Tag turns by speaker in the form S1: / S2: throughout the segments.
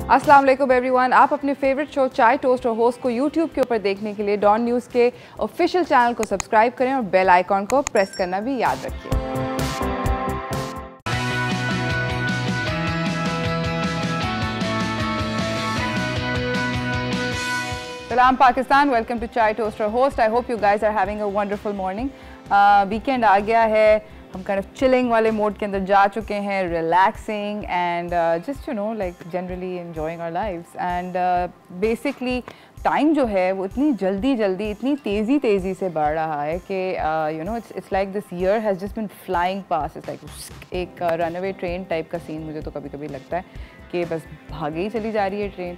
S1: अस्सलाम वालेकुम एवरीवन। आप अपने फेवरेट शो चाय टोस्ट और होस्ट को यूट्यूब के ऊपर देखने के लिए डॉन न्यूज़ के ऑफिशियल चैनल को सब्सक्राइब करें और बेल आइकॉन को प्रेस करना भी याद रखिए। सलाम Pakistan, welcome to chai toast और host. I hope you guys are having a wonderful morning. Weekend आ गया है, हम काइंड ऑफ चिलिंग वाले मोड के अंदर जा चुके हैं, relaxing and just like generally enjoying our lives. And basically time जो है वो इतनी जल्दी इतनी तेज़ी से बढ़ रहा है कि it's like this year has just been flying pass. It's like एक रनअवे ट्रेन टाइप का सीन मुझे तो कभी कभी लगता है कि बस भागे ही चली जा रही है ट्रेन।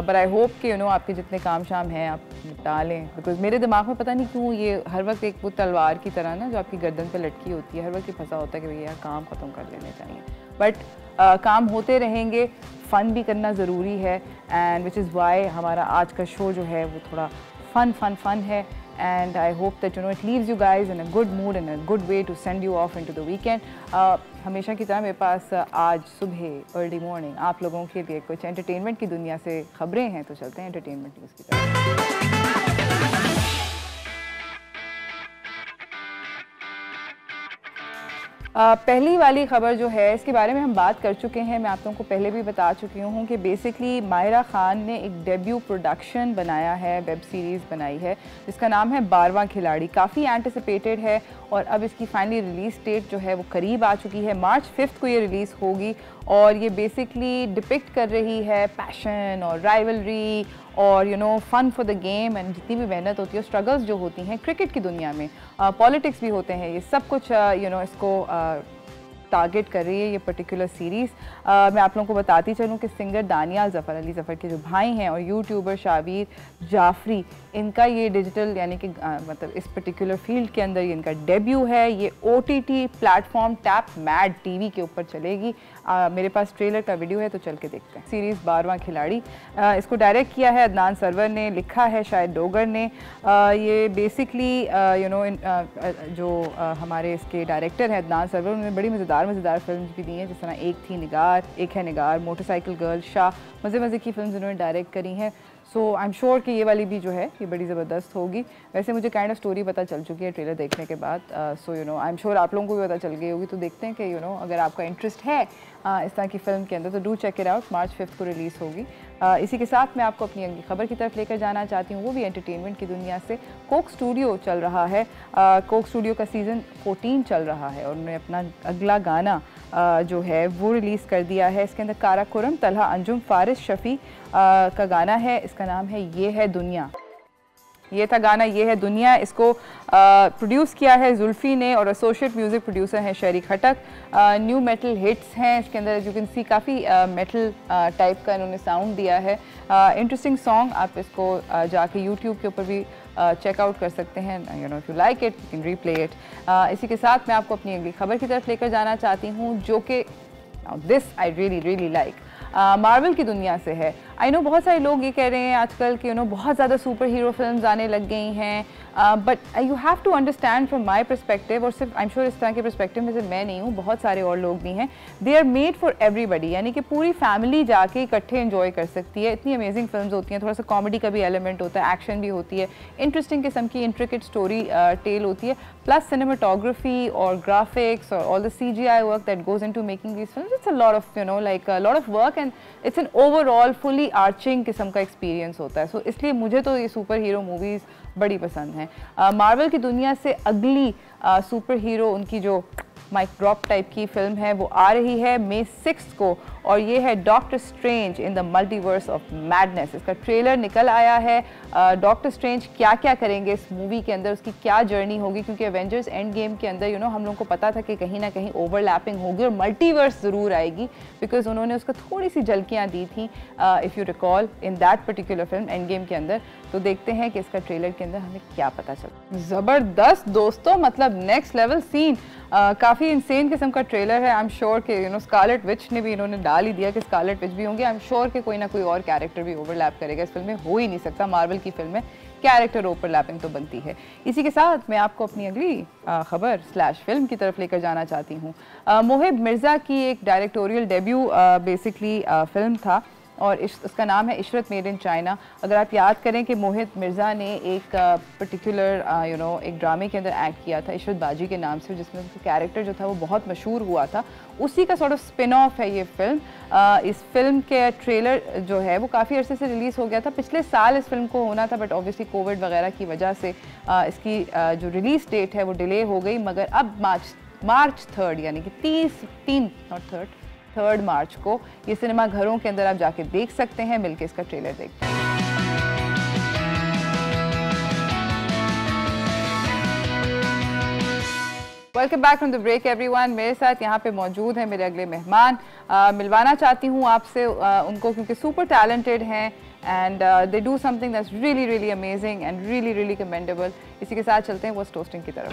S1: बट आई होप कि आपके जितने काम शाम हैं आप निपटा लें, बिकॉज मेरे दिमाग में पता नहीं क्यों ये हर वक्त एक वो तलवार की तरह ना जो आपकी गर्दन पे लटकी होती है, हर वक्त ये फंसा होता है कि भैया काम ख़त्म कर लेने चाहिए। बट काम होते रहेंगे, फ़न भी करना ज़रूरी है, एंड विच इज़ वाई हमारा आज का शो जो है वो थोड़ा फ़न है। And I hope that it leaves you guys in a good mood and a good way to send you off into the weekend. हमेशा की तरह मेरे पास आज सुबह अर्ली मॉर्निंग आप लोगों के लिए कुछ एंटरटेनमेंट की दुनिया से खबरें हैं, तो चलते हैं एंटरटेनमेंट न्यूज़ की तरफ। पहली वाली ख़बर जो है इसके बारे में हम बात कर चुके हैं, मैं आप लोगों को पहले भी बता चुकी हूँ कि बेसिकली मायरा ख़ान ने एक डेब्यू प्रोडक्शन बनाया है, वेब सीरीज़ बनाई है जिसका नाम है 12वां खिलाड़ी। काफ़ी एंटिसिपेटेड है और अब इसकी फाइनली रिलीज़ डेट जो है वो करीब आ चुकी है। मार्च 5 को ये रिलीज़ होगी और ये बेसिकली डिपिक्ट कर रही है पैशन और राइवलरी और फ़न फॉर द गेम एंड जितनी भी मेहनत होती है, स्ट्रगल्स जो होती हैं क्रिकेट की दुनिया में, पॉलिटिक्स भी होते हैं, ये सब कुछ इसको टारगेट कर रही है ये पर्टिकुलर सीरीज़। मैं आप लोगों को बताती चलूँ कि सिंगर दानियाल ज़फ़र अली ज़फ़र के जो भाई हैं और यूट्यूबर शाबिर जाफरी, इनका ये डिजिटल यानी कि मतलब इस पर्टिकुलर फील्ड के अंदर ये इनका डेब्यू है। ये OTT platform tap mad TV के ऊपर चलेगी। मेरे पास ट्रेलर का वीडियो है तो चल के देखते हैं। सीरीज़ 12वां खिलाड़ी, इसको डायरेक्ट किया है अदनान सरवर ने, लिखा है शायद डोगर ने। ये बेसिकली जो हमारे इसके डायरेक्टर हैं अदनान सरवर, उन्होंने बड़ी मज़ेदार फिल्म भी दी हैं, जिस तरह एक थी निगार, एक है निगार, मोटरसाइकिल गर्ल, शाह, मज़े की फिल्म उन्होंने डायरेक्ट करी हैं। सो आई एम श्योर कि ये वाली भी जो है ये बड़ी ज़बरदस्त होगी। वैसे मुझे काइंड ऑफ स्टोरी पता चल चुकी है ट्रेलर देखने के बाद, सो आई एम श्योर आप लोगों को भी पता चल गई होगी। तो देखते हैं कि अगर आपका इंटरेस्ट है इस तरह की फ़िल्म के अंदर तो डू चेक इट आउट। मार्च 5 को रिलीज़ होगी। इसी के साथ मैं आपको अपनी अगली खबर की तरफ लेकर जाना चाहती हूँ, वो भी एंटरटेनमेंट की दुनिया से। कोक स्टूडियो चल रहा है, कोक स्टूडियो का सीज़न 14 चल रहा है और उन्होंने अपना अगला गाना जो है वो रिलीज़ कर दिया है। इसके अंदर काराकोरम, तलहा अंजुम, फारिस शफ़ी का गाना है। इसका नाम है ये है दुनिया। ये था गाना ये है दुनिया। इसको प्रोड्यूस किया है जुल्फ़ी ने और एसोसिएट म्यूज़िक प्रोड्यूसर हैं शरीक खटक। न्यू मेटल हिट्स हैं इसके अंदर, यू कैन सी काफ़ी मेटल टाइप का इन्होंने साउंड दिया है। इंटरेस्टिंग सॉन्ग, आप इसको जाके यूट्यूब के ऊपर भी चेकआउट कर सकते हैं। If you like it you can replay it. इसी के साथ मैं आपको अपनी अगली खबर की तरफ लेकर जाना चाहती हूँ, जो कि this I really like, Marvel की दुनिया से है। आई नो बहुत सारे लोग ये कह रहे हैं आजकल कि बहुत ज़्यादा सुपर हीरो फिल्म्स आने लग गई हैं, but you have to understand from my perspective, और सिर्फ आई एम श्योर इस तरह के परस्पेक्टिव में सिर्फ मैं नहीं हूँ, बहुत सारे और लोग भी हैं। They are made for everybody, यानी कि पूरी फैमिली जाके इकट्ठे एंजॉय कर सकती है। इतनी अमेजिंग फिल्म्स होती हैं, थोड़ा सा कॉमेडी का भी एलिमेंट होता है, एक्शन भी होती है, इंटरेस्टिंग किस्म की इंट्रिकेट स्टोरी टेल होती है, प्लस सिनेमाटोग्राफी और ग्राफिक्स और all the CGI work that goes into making these films. It's a lot of like lot of work and it's an overall fully arching किस्म का experience होता है। सो इसलिए मुझे तो ये सुपर हीरो मूवीज़ बड़ी पसंद हैं। मार्वल की दुनिया से अगली सुपर हीरो उनकी जो माइक ड्रॉप टाइप की फिल्म है वो आ रही है May 6 को, और ये है doctor strange in the multiverse of madness. इसका ट्रेलर निकल आया है। डॉक्टर स्ट्रेंज क्या क्या करेंगे इस मूवी के अंदर, उसकी क्या जर्नी होगी, क्योंकि एवेंजर्स एंड गेम के अंदर हम लोगों को पता था कि कहीं ना कहीं ओवरलैपिंग होगी और मल्टीवर्स ज़रूर आएगी, बिकॉज उन्होंने उसको थोड़ी सी झलकियाँ दी थी if you recall in that particular film end game के अंदर। तो देखते हैं कि इसका ट्रेलर के अंदर हमें क्या पता चलता। ज़बरदस्त दोस्तों, मतलब नेक्स्ट लेवल सीन, काफ़ी इंसेन किस्म का ट्रेलर है। आई एम श्योर कि स्कारलेट विच ने भी इन्होंने डाल ही दिया कि स्कारलेट विच भी होंगे। आई एम श्योर कि कोई ना कोई और कैरेक्टर भी ओवरलैप करेगा इस फिल्म में, हो ही नहीं सकता। मार्वल की फिल्म में कैरेक्टर ओवरलैपिंग तो बनती है। इसी के साथ मैं आपको अपनी अगली खबर स्लैश फिल्म की तरफ लेकर जाना चाहती हूँ। मोहिब मिर्ज़ा की एक डायरेक्टोरियल डेब्यू बेसिकली फिल्म था और उसका नाम है इशरत मेड इन चाइना। अगर आप याद करें कि मोहित मिर्ज़ा ने एक पर्टिकुलर एक ड्रामे के अंदर एक्ट किया था इशरत बाजी के नाम से, जिसमें उसका कैरेक्टर जो था वो बहुत मशहूर हुआ था, उसी का सॉर्ट ऑफ स्पिन ऑफ है ये फिल्म। इस फिल्म के ट्रेलर जो है वो काफ़ी अरसे से रिलीज़ हो गया था, पिछले साल इस फिल्म को होना था, बट ऑब्वियसली कोविड वगैरह की वजह से इसकी जो रिलीज़ डेट है वो डिले हो गई। मगर अब मार्च 3 यानी कि 3 मार्च को ये सिनेमा घरों के अंदर आप जाके देख सकते हैं। मिलके इसका ट्रेलर देखते हैं। Welcome back from the break everyone. मेरे साथ यहाँ पे मौजूद हैं मेरे अगले मेहमान। मिलवाना चाहती हूँ आपसे उनको, क्योंकि सुपर टैलेंटेड हैं and they do something that's really really amazing and really really commendable. इसी के साथ चलते हैं वॉस टोस्टिंग की तरफ।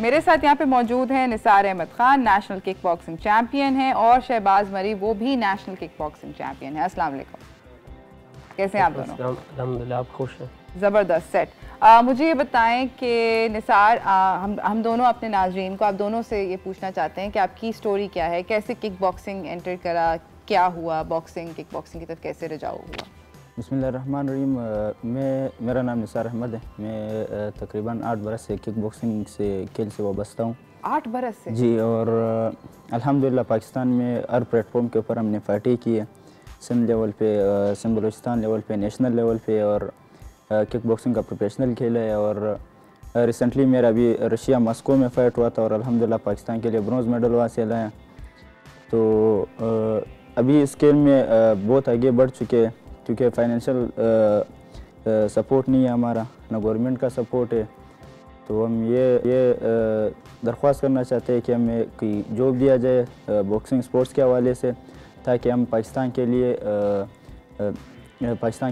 S1: मेरे साथ यहाँ पे मौजूद हैं Nisar Ahmed Khan, national kick boxing champion हैं, और शहबाज मरी, वो भी नेशनल किक बॉक्सिंग चैम्पियन है। अस्सलाम वालेकुम, कैसे हैं आप दोनों?
S2: अल्हम्दुलिल्लाह, आप खुश हैं?
S1: ज़बरदस्त सेट। मुझे ये बताएं कि निसार, हम दोनों अपने नाज़रीन को, आप दोनों से ये पूछना चाहते हैं कि आपकी स्टोरी क्या है, कैसे किक बॉक्सिंग एंटर करा, क्या हुआ, बॉक्सिंग किक बॉक्सिंग की तरफ कैसे रुझाव हुआ?
S3: बिस्मिल्लाहिर्रहमानिर्रहीम। मेरा नाम निसार अहमद है। मैं तकरीबन 8 बरस से किक बॉक्सिंग से खेल से वाबस्ता हूँ।
S1: 8 बरस से? जी।
S3: और अल्हम्दुलिल्लाह पाकिस्तान में हर प्लेटफॉर्म के ऊपर हमने फाइटें की है, सिंध लेवल पे, सिंध बलूचिस्तान लेवल पे, नेशनल लेवल पे, और किक बॉक्सिंग का प्रोफेशनल खेल है। और रिसेंटली मेरा अभी रशिया मॉस्को में फ़ाइट हुआ था और अल्हम्दुलिल्लाह पाकिस्तान के लिए ब्रॉन्ज़ मेडल हासिल है। तो अभी इस खेल में बहुत आगे बढ़ चुके हैं, क्योंकि फाइनेंशियल सपोर्ट नहीं है हमारा, ना गवर्नमेंट का सपोर्ट है। तो हम ये दरख्वास्त करना चाहते हैं कि हमें कोई जॉब दिया जाए बॉक्सिंग स्पोर्ट्स के हवाले से, ताकि हम पाकिस्तान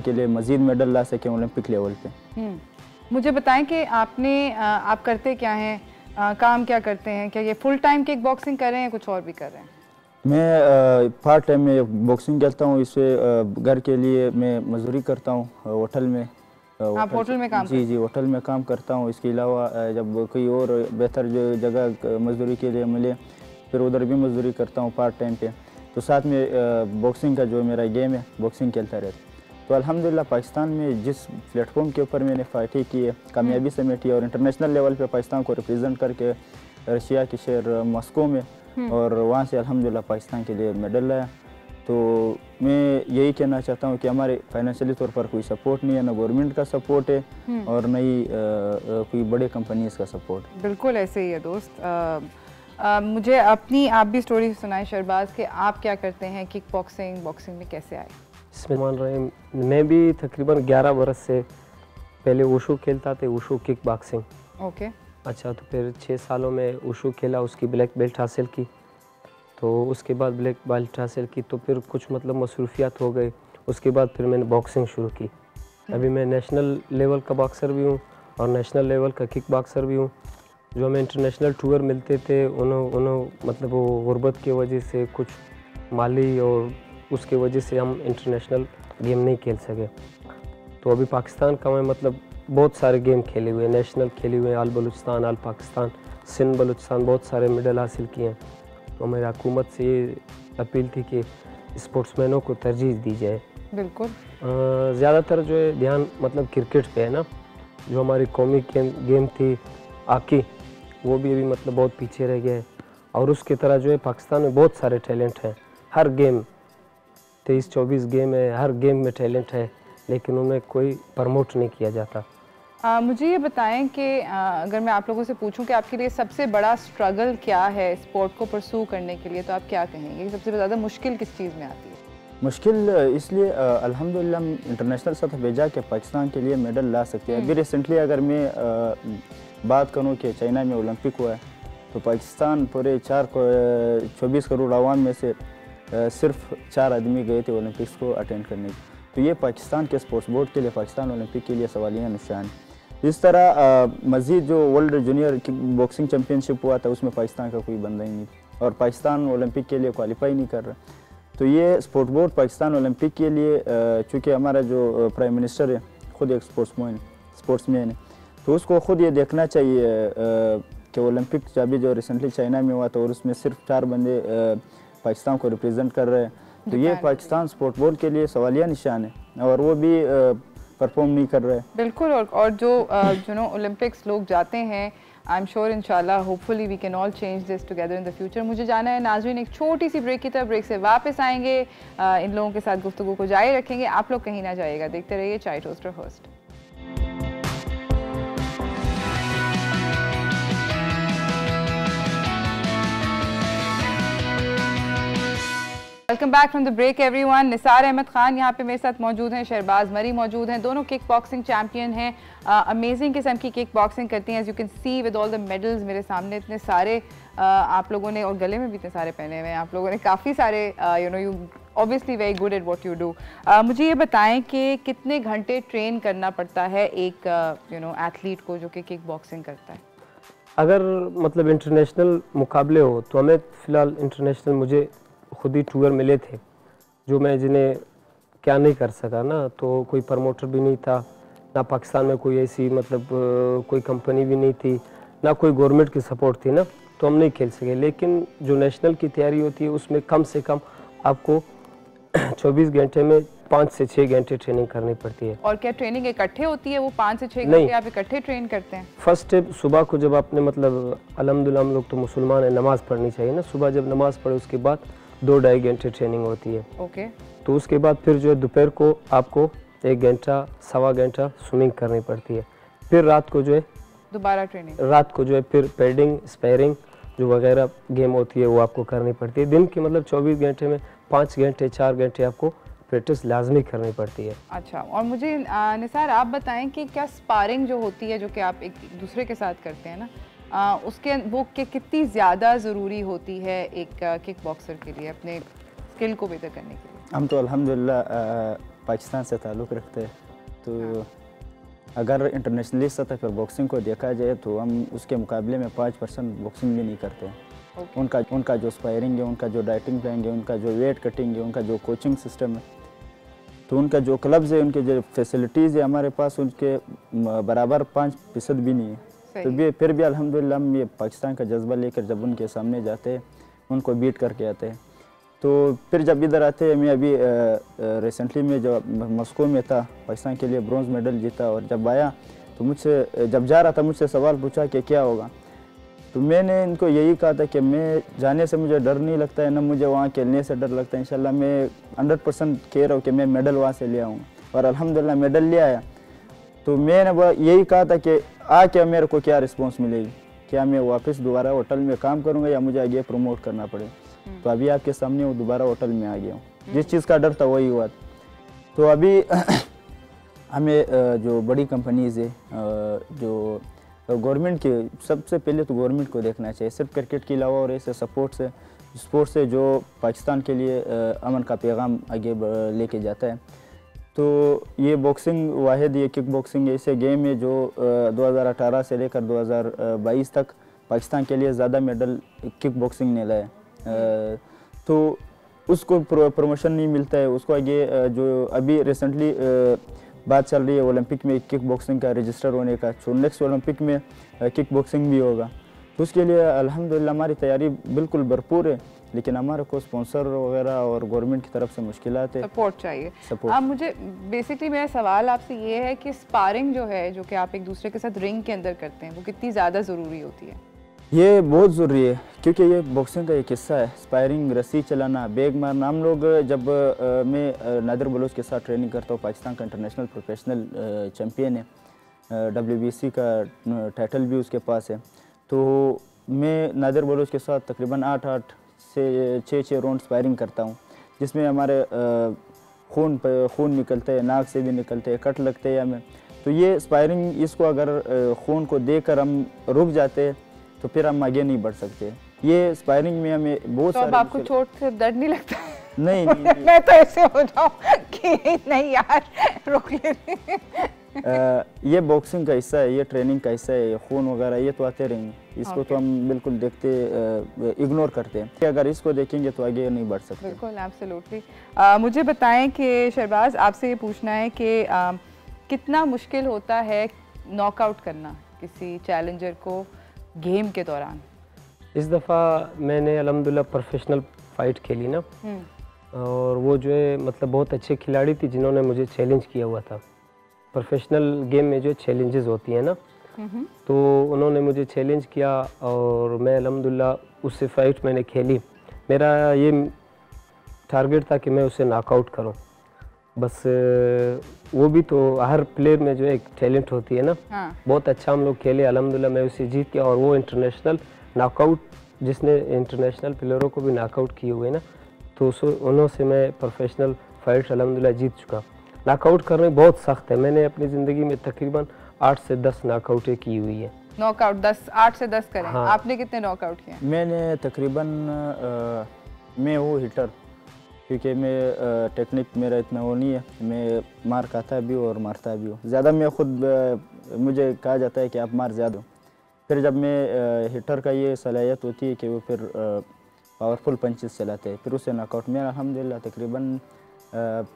S3: के लिए मज़ीद मेडल ला सकें ओलंपिक लेवल पे।
S1: मुझे बताएं कि आप करते क्या हैं, काम क्या करते हैं? क्या ये फुल टाइम किक बॉक्सिंग कर रहे हैं, कुछ और भी कर रहे हैं?
S3: मैं पार्ट टाइम में बॉक्सिंग करता हूँ। इससे घर के लिए मैं मजदूरी करता हूँ होटल में।
S1: आप होटल में काम?
S3: जी, होटल में काम करता हूँ। इसके अलावा जब कोई और बेहतर जो जगह मजदूरी के लिए मिले, फिर उधर भी मजदूरी करता हूँ पार्ट टाइम पे। तो साथ में बॉक्सिंग का जो मेरा गेम है, बॉक्सिंग खेलता रहता। तो अल्हम्दुलिल्लाह पाकिस्तान में जिस प्लेटफॉर्म के ऊपर मैंने फाइटें की है, कामयाबी समेटी, और इंटरनेशनल लेवल पे पाकिस्तान को रिप्रेजेंट करके रशिया के शहर मॉस्को में, और वहाँ से अल्हम्दुलिल्लाह पाकिस्तान के लिए मेडल लाया। तो मैं यही कहना चाहता हूँ कि हमारे फाइनेंशियली तौर पर कोई सपोर्ट नहीं है, ना गवर्नमेंट का सपोर्ट है और न ही कोई बड़े कंपनीज का सपोर्ट।
S1: बिल्कुल ऐसे ही है दोस्त। मुझे अपनी आप भी स्टोरी सुनाएं शहबाज, कि आप क्या करते हैं, किक बॉक्सिंग बॉक्सिंग में कैसे आए?
S2: मैं भी तकरीबन 11 बरस से पहले वुशु खेलता था, वुशु किक बॉक्सिंग।
S1: ओके।
S2: अच्छा, तो फिर 6 सालों में वुशु खेला, उसकी ब्लैक बेल्ट हासिल की। तो उसके बाद ब्लैक बेल्ट हासिल की तो फिर कुछ मतलब मसरूफियात हो गई। उसके बाद फिर मैंने बॉक्सिंग शुरू की। अभी मैं नेशनल लेवल का बॉक्सर भी हूँ और नेशनल लेवल का किक बॉक्सर भी हूँ। जो हमें इंटरनेशनल टूर मिलते थे, उन्होंने मतलब वो गुर्बत की वजह से, कुछ माली और उसके वजह से हम इंटरनेशनल गेम नहीं खेल सके। तो अभी पाकिस्तान का मैं मतलब बहुत सारे गेम खेले हुए, नेशनल खेले हुए, आल बलूचिस्तान, आल पाकिस्तान, सिंध बलूचिस्तान, बहुत सारे मेडल हासिल किए हैं। तो मेरी हुकूमत से ये अपील थी कि स्पोर्ट्समैनों को तरजीह दी जाए।
S1: बिल्कुल।
S2: ज़्यादातर जो है ध्यान मतलब क्रिकेट पे है ना, जो हमारी कौमी गेम थी हॉकी, वो भी अभी मतलब बहुत पीछे रह गया है। और उसकी तरह जो है पाकिस्तान में बहुत सारे टैलेंट हैं, हर गेम 23-24 गेम है, हर गेम में टैलेंट है, लेकिन उन्हें कोई प्रमोट नहीं किया जाता।
S1: मुझे ये बताएं कि अगर मैं आप लोगों से पूछूं कि आपके लिए सबसे बड़ा स्ट्रगल क्या है स्पोर्ट को परस्यू करने के लिए, तो आप क्या कहेंगे? सबसे ज़्यादा मुश्किल किस चीज़ में आती है?
S3: मुश्किल इसलिए अल्हम्दुलिल्लाह हम इंटरनेशनल सतह पे जाके पाकिस्तान के लिए मेडल ला सकते हैं। अभी रिसेंटली अगर मैं बात करूं कि चाइना में ओलंपिक हुआ है, तो पाकिस्तान पूरे 24 करोड़ आवाम में से सिर्फ 4 आदमी गए थे ओलंपिक्स को अटेंड करने। तो ये पाकिस्तान के स्पोर्ट्स बोर्ड के लिए, पाकिस्तान ओलंपिक के लिए सवालिया निशान है। इस तरह मज़ीद जो वर्ल्ड जूनियर बॉक्सिंग चैम्पियनशिप हुआ था, उसमें पाकिस्तान का कोई बंदा ही नहीं था और पाकिस्तान ओलंपिक के लिए क्वालिफाई नहीं कर रहा। तो ये स्पोर्ट बोर्ड पाकिस्तान ओलंपिक के लिए, चूँकि हमारा जो प्राइम मिनिस्टर है ख़ुद एक स्पोर्ट्समैन है, तो उसको ख़ुद ये देखना चाहिए कि ओलंपिक अभी जो रिसेंटली चाइना में हुआ था और उसमें सिर्फ 4 बंदे पाकिस्तान को रिप्रेजेंट कर रहे हैं, तो ये पाकिस्तान स्पोर्ट बोर्ड के लिए सवालिया निशान है और वो भी परफॉर्म नहीं कर रहे।
S1: बिल्कुल, और जो ओलंपिक्स लोग जाते हैं, आई एम श्योर इंशाल्लाह hopefully we can all change this together in the future. मुझे जाना है नाज़रीन एक छोटी सी ब्रेक की तरफ, ब्रेक से वापस आएंगे, इन लोगों के साथ गुफ्तगू को जारी रखेंगे। आप लोग कहीं ना जाइएगा, देखते रहिए चाय toaster host. Welcome back from the break everyone. Nisar Ahmed Khan यहाँ पे मेरे साथ मौजूद हैं, शहबाज मरी मौजूद हैं, दोनों किक बॉक्सिंग चैम्पियन हैं, अमेजिंग किस्म की किक बॉक्सिंग करती हैं। As you can see with all the medals मेरे सामने इतने सारे आप लोगों ने, और गले में भी इतने सारे पहने हुए हैं आप लोगों ने, काफ़ी सारे you obviously very good at what you do. मुझे ये बताएं कि कितने घंटे ट्रेन करना पड़ता है एक एथलीट को जो कि किक बॉक्सिंग करता है?
S2: अगर मतलब इंटरनेशनल मुकाबले हो तो हमें फ़िलहाल इंटरनेशनल मुझे खुद ही टूर मिले थे जो मैं जिन्हें क्या नहीं कर सका ना, तो कोई प्रमोटर भी नहीं था ना, पाकिस्तान में कोई ऐसी मतलब कोई कंपनी भी नहीं थी ना, कोई गवर्नमेंट की सपोर्ट थी ना, तो हम नहीं खेल सके। लेकिन जो नेशनल की तैयारी होती है उसमें कम से कम आपको 24 घंटे में 5 से 6 घंटे ट्रेनिंग करनी पड़ती है।
S1: और क्या ट्रेनिंग इकट्ठे होती है? वो 5 से 6 घंटे आप इकट्ठे ट्रेन करते हैं?
S2: फर्स्ट स्टेप सुबह को जब आपने मतलब अल्हम्दुलिल्लाह हम लोग तो मुसलमान हैं, नमाज़ पढ़नी चाहिए ना, सुबह जब नमाज़ पढ़े उसके बाद 2-2.5 घंटे ट्रेनिंग होती है।
S1: ओके।
S2: तो उसके बाद फिर जो है दोपहर को आपको 1 घंटा 1.25 घंटा स्विमिंग करनी पड़ती है। फिर रात को जो है
S1: दोबारा ट्रेनिंग,
S2: रात को जो है फिर पैडिंग स्पैरिंग जो वगैरह गेम होती है वो आपको करनी पड़ती है। दिन के मतलब 24 घंटे में 5 घंटे 4 घंटे आपको प्रैक्टिस लाजमी करनी पड़ती है।
S1: अच्छा, और मुझे निसार आप बताएं कि क्या स्पारिंग जो होती है जो कि आप एक दूसरे के साथ करते हैं ना, उसके वो कितनी ज़्यादा ज़रूरी होती है एक किक बॉक्सर के लिए अपने स्किल को बेहतर करने के लिए?
S3: हम तो अल्हम्दुलिल्लाह पाकिस्तान से ताल्लुक़ रखते हैं, तो अगर इंटरनेशनली सतह पर बॉक्सिंग को देखा जाए तो हम उसके मुकाबले में 5% बॉक्सिंग भी नहीं करते हैं। उनका जो स्पायरिंग है, उनका जो डाइटिंग प्लान है, उनका जो वेट कटिंग है, उनका जो कोचिंग सिस्टम है, तो उनका जो क्लब्स है, उनके जो फैसिलिटीज़ है हमारे पास उनके बराबर 5% भी नहीं है। तो फिर भी अल्हम्दुलिल्लाह हम ये पाकिस्तान का जज्बा लेकर जब उनके सामने जाते हैं, उनको बीट करके आते हैं। तो फिर जब इधर आते हैं, मैं अभी रिसेंटली में जब मॉस्को में था, पाकिस्तान के लिए ब्रॉन्ज मेडल जीता, और जब आया तो मुझसे जब जा रहा था मुझसे सवाल पूछा कि क्या होगा, तो मैंने इनको यही कहा था कि मैं जाने से मुझे डर नहीं लगता है, ना मुझे वहाँ खेलने से डर लगता है। इंशाल्लाह मैं 100% कह रहा हूँ कि मैं मेडल वहाँ से ले आऊँगा, और अल्हम्दुलिल्लाह मेडल ले आया। तो मैंने यही कहा था कि आके मेरे को क्या रिस्पांस मिलेगी, क्या मैं वापस दोबारा होटल में काम करूंगा या मुझे आगे प्रमोट करना पड़े। तो अभी आपके सामने वो दोबारा होटल में आ गया हूँ, जिस चीज़ का डर था वही हुआ। तो अभी हमें जो बड़ी कंपनीज़ है, जो गवर्नमेंट के, सबसे पहले तो गवर्नमेंट को देखना चाहिए, सिर्फ क्रिकेट के अलावा और ऐसे स्पोर्ट्स से जो पाकिस्तान के लिए अमन का पैगाम आगे लेके जाता है। तो ये बॉक्सिंग वाहिद, ये किक बॉक्सिंग ऐसे गेम है जो 2018 से लेकर 2022 तक पाकिस्तान के लिए ज़्यादा मेडल किक बॉक्सिंग ने लाए। तो उसको प्रमोशन नहीं मिलता है, उसको आगे जो अभी रिसेंटली बात चल रही है ओलंपिक में किक बॉक्सिंग का रजिस्टर होने का, तो नेक्स्ट ओलंपिक में किक बॉक्सिंग भी होगा। तो उसके लिए अल्हम्दुलिल्लाह हमारी तैयारी बिल्कुल भरपूर है, लेकिन हमारे को स्पॉन्सर वगैरह और गवर्नमेंट की तरफ से मुश्किलात है,
S1: सपोर्ट चाहिए।
S3: सपोर्ट।
S1: अब मुझे बेसिकली मेरा सवाल आपसे ये है कि स्पारिंग जो है, जो कि आप एक दूसरे के साथ रिंग के अंदर करते हैं, वो कितनी ज़्यादा ज़रूरी होती है? ये
S3: बहुत ज़रूरी है, क्योंकि ये बॉक्सिंग का एक हिस्सा है। स्पायरिंग, रस्सी चलाना, बैग मारना। हम लोग जब मैं नादिर बलोच के साथ ट्रेनिंग करता हूँ, पाकिस्तान का इंटरनेशनल प्रोफेशनल चैम्पियन है, WBC का टाइटल भी उसके पास है। तो मैं नादिर बलोच के साथ तकरीबन 8 से 6 राउंड स्पायरिंग करता हूँ, जिसमें हमारे खून निकलते हैं, नाक से भी निकलते हैं, कट लगते हैं हमें। तो ये स्पायरिंग, इसको अगर खून को देकर हम रुक जाते हैं तो फिर हम आगे नहीं बढ़ सकते। ये स्पायरिंग में हमें बहुत
S1: सारे। तो आपको चोट से दर्द नहीं लगता?
S3: नहीं,
S1: मैं तो ऐसे हो जाऊं कि नहीं यार रोक लेते।
S3: ये बॉक्सिंग का हिस्सा है, ये ट्रेनिंग का हिस्सा है, खून वगैरह ये तो आते रहेंगे, इसको तो हम बिल्कुल देखते इग्नोर करते हैं कि अगर इसको देखेंगे तो आगे नहीं बढ़ सकते।
S1: बिल्कुल, एब्सोल्युटली। मुझे बताएं कि शहबाज, आपसे ये पूछना है कि कितना मुश्किल होता है नॉकआउट करना किसी चैलेंजर को गेम के दौरान?
S2: इस दफ़ा मैंने अल्हम्दुलिल्लाह प्रोफेशनल फ़ाइट खेली ना, और वो जो है मतलब बहुत अच्छे खिलाड़ी थी जिन्होंने मुझे चैलेंज किया हुआ था। प्रोफेशनल गेम में जो चैलेंजेस होती हैं ना, तो उन्होंने मुझे चैलेंज किया और मैं अल्हम्दुलिल्लाह उससे फ़ाइट मैंने खेली। मेरा ये टारगेट था कि मैं उसे नॉकआउट करूं। बस वो भी तो हर प्लेयर में जो एक टैलेंट होती है ना, बहुत अच्छा हम लोग खेले, अल्हम्दुलिल्लाह मैं उसे जीत गया। और वो इंटरनेशनल नॉकआउट, जिसने इंटरनेशनल प्लेयरों को भी नॉकआउट किए हुए ना, तो उन्हों से मैं प्रोफेशनल फ़ाइट अल्हम्दुलिल्लाह जीत चुका। नॉकआउट करने बहुत सख्त है, मैंने अपनी ज़िंदगी में तकरीबन 8 से 10 नॉकआउटें की हुई है।
S1: नॉकआउट 10, 8 से 10 करें।
S2: हाँ।
S1: आपने कितने नॉकआउट किए?
S3: मैंने तकरीबन मैं वो हिटर, क्योंकि मैं टेक्निक मेरा इतना वो नहीं है, मैं मार खाता भी हूँ और मारता भी हूँ ज़्यादा। मैं खुद मुझे कहा जाता है कि आप मार ज़्यादा हो। फिर जब मैं हिटर का ये सलाहियत होती है कि वो फिर पावरफुल पंचेस चलाते हैं, फिर उसे नॉकआउट मैं अल्हम्दुलिल्लाह तकरीबन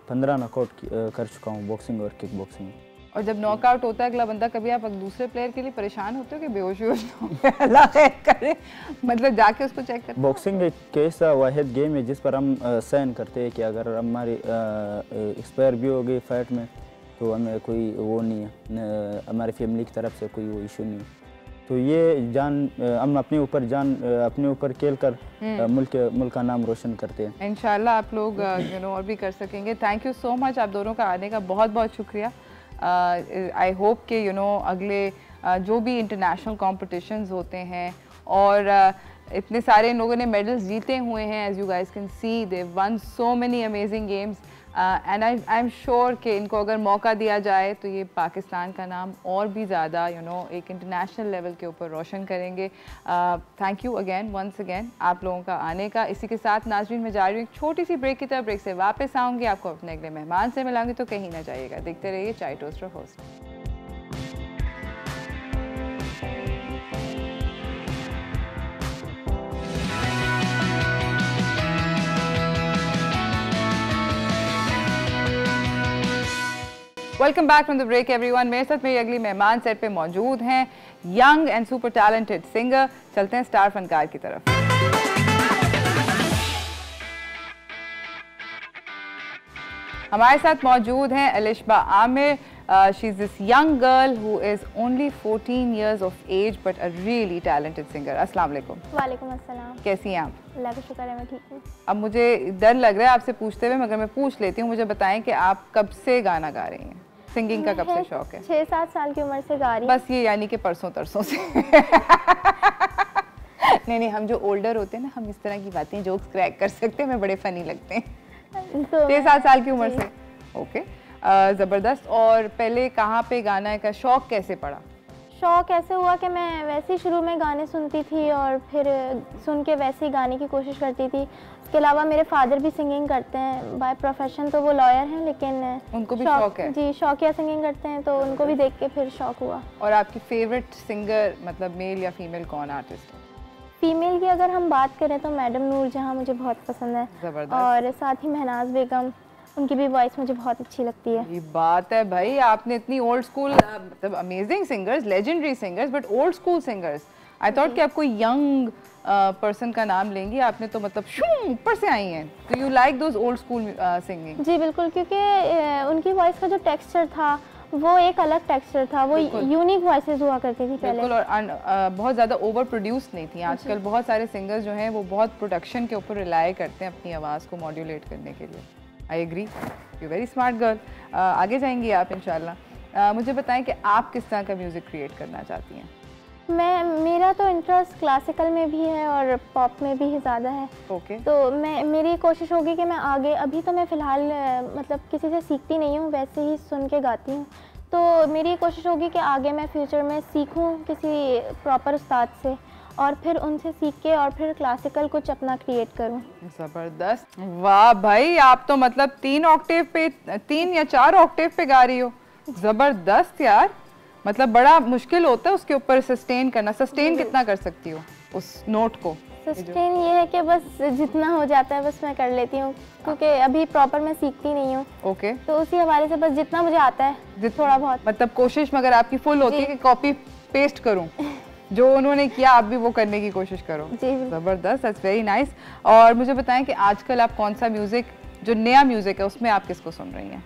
S3: 15 नॉकआउट कर चुका हूँ बॉक्सिंग और किक बॉक्सिंग।
S1: और जब नॉकआउट होता है अगला बंदा, कभी आप दूसरे प्लेयर के लिए परेशान होते हो कि बेहोश अल्लाह खैर करे, मतलब जाके उसको चेक करते?
S3: बॉक्सिंग एक ऐसा वाहिद गेम है जिस पर हम साइन करते हैं कि अगर हमारी एक्सपायर भी हो गई फाइट में तो हमें कोई वो नहीं है, हमारी फैमिली की तरफ से कोई वो इशू नहीं है। तो ये जान हम अपने ऊपर खेल कर मुल्क का नाम रोशन करते हैं।
S1: इंशाल्लाह आप लोग और भी कर सकेंगे। थैंक यू सो मच आप दोनों का आने का, बहुत बहुत शुक्रिया। आई होप कि अगले जो भी इंटरनेशनल कॉम्पिटिशन्स होते हैं और इतने सारे इन लोगों ने मेडल्स जीते हुए हैं, as you guys can see they won so many amazing games, and I am sure कि इनको अगर मौका दिया जाए तो ये पाकिस्तान का नाम और भी ज़्यादा एक इंटरनेशनल लेवल के ऊपर रोशन करेंगे। Thank you again once again आप लोगों का आने का। इसी के साथ नाज़रीन मैं जा रही हूँ एक छोटी सी ब्रेक की तरफ, ब्रेक से वापस आऊँगी, आपको अपने अगले मेहमान से मिलाऊंगी, तो कहीं ना जाइएगा, देखते रहिए चाय toaster host. Welcome back from the break everyone. मेरे साथ मेरी अगली मेहमान सेट पे मौजूद हैं, young and super talented singer. चलते हैं स्टार फनकार की तरफ। हमारे साथ मौजूद हैं Alishba Aamir. She is this young girl who is only 14 years of age but a really talented singer। अस्सलाम वालेकुम।
S4: वालेकुम अस्सलाम।
S1: कैसी हैं आप?
S4: अल्लाह का शुक्र है मैं ठीक हूँ।
S1: अब मुझे डर लग रहा है आपसे पूछते हुए, मगर मैं पूछ लेती हूँ। मुझे बताएं कि आप कब से गाना गा रही हैं? सिंगिंग का कब से शौक है? 6-7
S4: साल की उम्र से गा रही हूँ।
S1: बस ये यानी कि परसों तरसों से? नहीं, हम जो ओल्डर होते हैं ना, हम इस तरह की बातें जोक्स क्रैक कर सकते हैं, हमें बड़े फनी लगते हैं। 6-7 साल की उम्र से? ओके, ज़बरदस्त। और पहले कहाँ पे गाना का शौक कैसे पड़ा?
S4: शौक ऐसे हुआ कि मैं वैसे ही शुरू में गाने सुनती थी और फिर सुन के वैसे ही गाने की कोशिश करती थी। इसके अलावा मेरे फादर भी सिंगिंग करते हैं बाय प्रोफेशन, तो वो लॉयर हैं, लेकिन
S1: उनको भी शौक है?
S4: जी, शौकिया सिंगिंग करते हैं, तो उनको भी देख के फिर शौक हुआ।
S1: और आपकी फेवरेट सिंगर मतलब मेल या फीमेल कौन आर्टिस्ट है?
S4: फीमेल की अगर हम बात करें तो मैडम नूर जहाँ मुझे बहुत पसंद है, और साथ ही महनाज बेगम, उनकी भी वॉइस मुझे बहुत अच्छी लगती है।
S1: ये बात है भाई, आपने इतनी ओल्ड स्कूल, मतलब amazing singers, legendary singers, but old school singers. I thought कि आप कोई यंग पर्सन का नाम लेंगी, आपने तो मतलब ऊपर से आई हैं। तो you like those old school singing?
S4: जी बिल्कुल, क्योंकि उनकी वॉइस का जो टेक्सचर था वो एक अलग टेक्सचर था, वो यूनिक वॉइसेस हुआ करती थी पहले।
S1: बिल्कुल, और बहुत ज़्यादा ओवर प्रोड्यूस नहीं थी। आजकल बहुत सारे सिंगर्स जो हैं वो बहुत प्रोडक्शन के ऊपर रिलाई करते हैं अपनी आवाज़ को मॉड्यूलेट करने के लिए। I agree, you very smart girl. आगे जाएंगी आप इंशाल्लाह। मुझे बताएं कि आप किस तरह का म्यूज़िक क्रिएट करना चाहती हैं?
S4: मेरा तो इंटरेस्ट क्लासिकल में भी है और पॉप में भी ज़्यादा है।
S1: ओके।
S4: तो मेरी कोशिश होगी कि मैं आगे, अभी तो मैं फ़िलहाल मतलब किसी से सीखती नहीं हूँ, वैसे ही सुन के गाती हूँ। तो मेरी कोशिश होगी कि आगे मैं फ्यूचर में सीखूँ किसी प्रॉपर उस्ताद से, और फिर उनसे सीख के और फिर क्लासिकल कुछ अपना क्रिएट करूं।
S1: ज़बरदस्त, वाह भाई, आप तो मतलब 3 ऑक्टेव पे, 3 या 4 ऑक्टेव पे गा रही हो। ज़बरदस्त यार, मतलब बड़ा मुश्किल होता है उसके ऊपर सस्टेन करना। सस्टेन कितना कर सकती हो उस नोट को?
S4: सस्टेन ये है कि बस जितना हो जाता है बस मैं कर लेती हूँ, क्योंकि अभी प्रॉपर मैं सीखती नहीं हूँ।
S1: ओके।
S4: तो उसी हवाले से बस जितना मुझे आता है थोड़ा बहुत,
S1: मतलब कोशिश मगर आपकी फुल होती है कि कॉपी पेस्ट करूँ? जो उन्होंने किया आप भी वो करने की कोशिश करो।
S4: जी
S1: ज़बरदस्त, दैट्स वेरी नाइस। और मुझे बताएं कि आजकल आप कौन सा म्यूज़िक, जो नया म्यूज़िक है उसमें आप किसको सुन रही हैं?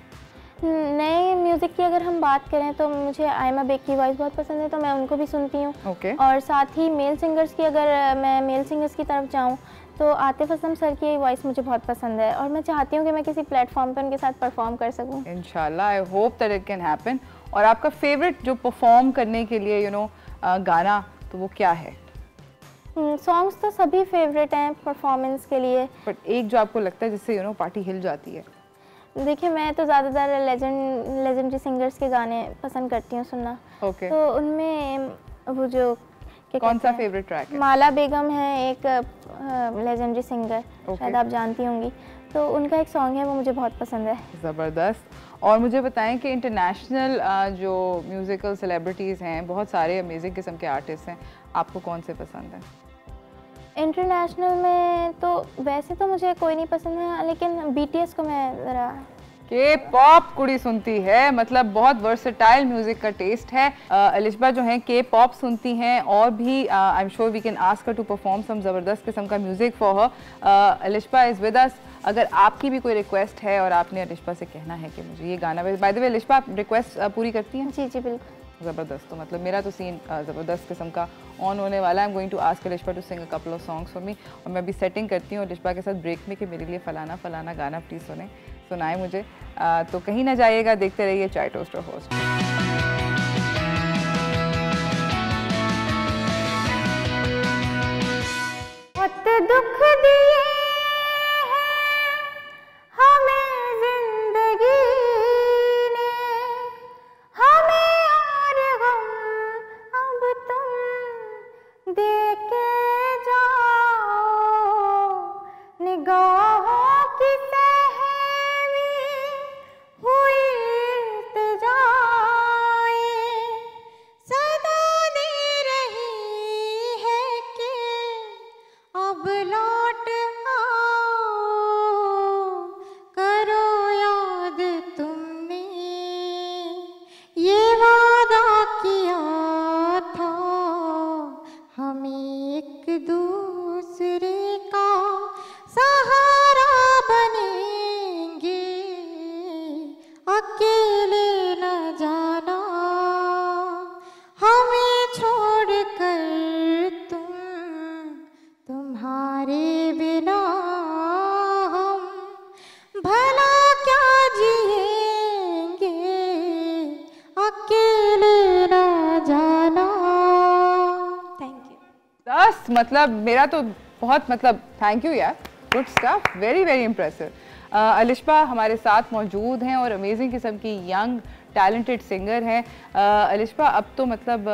S4: नए म्यूज़िक की अगर हम बात करें तो मुझे आयमा बेग की वॉइस बहुत पसंद है, तो मैं उनको भी सुनती हूँ। और साथ ही मेल सिंगर्स की अगर मैं मेल सिंगर्स की तरफ जाऊँ तो आतिफ असलम सर की वॉइस मुझे बहुत पसंद है और मैं चाहती हूँ कि मैं किसी प्लेटफॉर्म पर उनके साथ परफॉर्म कर सकूँ।
S1: इंशाल्लाह, I hope that it can happen. और आपका फेवरेट जो परफॉर्म करने के लिए गाना, तो वो क्या है?
S4: सॉन्ग्स तो सभी फेवरेट हैं परफॉर्मेंस के लिए,
S1: बट एक जो आपको लगता है जिससे पार्टी हिल जाती है?
S4: देखिए मैं तो ज़्यादातर लेजेंडरी सिंगर्स के गाने पसंद करती हूँ सुनना। तो उनमें वो जो
S1: कौन सा फेवरेट ट्रैक है?
S4: माला बेगम है एक लेजेंडरी सिंगर, शायद आप जानती होंगी, तो उनका एक सॉन्ग है वो मुझे बहुत पसंद है।
S1: ज़बरदस्त। और मुझे बताएं कि इंटरनेशनल जो म्यूज़िकल सेलिब्रिटीज़ हैं, बहुत सारे अमेजिंग किस्म के आर्टिस्ट हैं, आपको कौन से पसंद हैं?
S4: इंटरनेशनल में तो वैसे तो मुझे कोई नहीं पसंद है, लेकिन BTS को मैं ज़रा
S1: के-पॉप कुड़ी सुनती है, मतलब बहुत वर्सेटाइल म्यूजिक का टेस्ट है। अलिशबा जो है के-पॉप सुनती हैं और भी I am sure we can ask her to perform some ज़बरदस्त किस्म का music for her. Alishba is with us. अगर आपकी भी कोई रिक्वेस्ट है और आपने अलिशबा से कहना है कि मुझे ये गाना, बाय द वे अलिशबा आप रिक्वेस्ट पूरी करती हैं?
S4: जी जी बिल्कुल।
S1: ज़बरदस्त। तो मतलब मेरा तो सीन ज़बरदस्त किस्म का ऑन होने वाला है। I am going to ask Alishba to sing a couple of songs for me. और मैं अभी सेटिंग करती हूँ अलिशबा के साथ ब्रेक में कि मेरे लिए फ़लाना फ़लाना गाना प्लीज़ सुनाए मुझे। तो कहीं ना जाइएगा, देखते रहिए चाय टोस्टर होस्ट।
S4: बहुत दुख दिए हैं हमें जिंदगी ने, हमें और गम अब तुम दे के जाओ, निगाहों की
S1: मतलब मेरा तो बहुत मतलब थैंक यू यार, good stuff, very very impressive. Alishba हमारे साथ मौजूद हैं और अमेजिंग किस्म की यंग टैलेंटेड सिंगर हैं। अलिशबा अब तो मतलब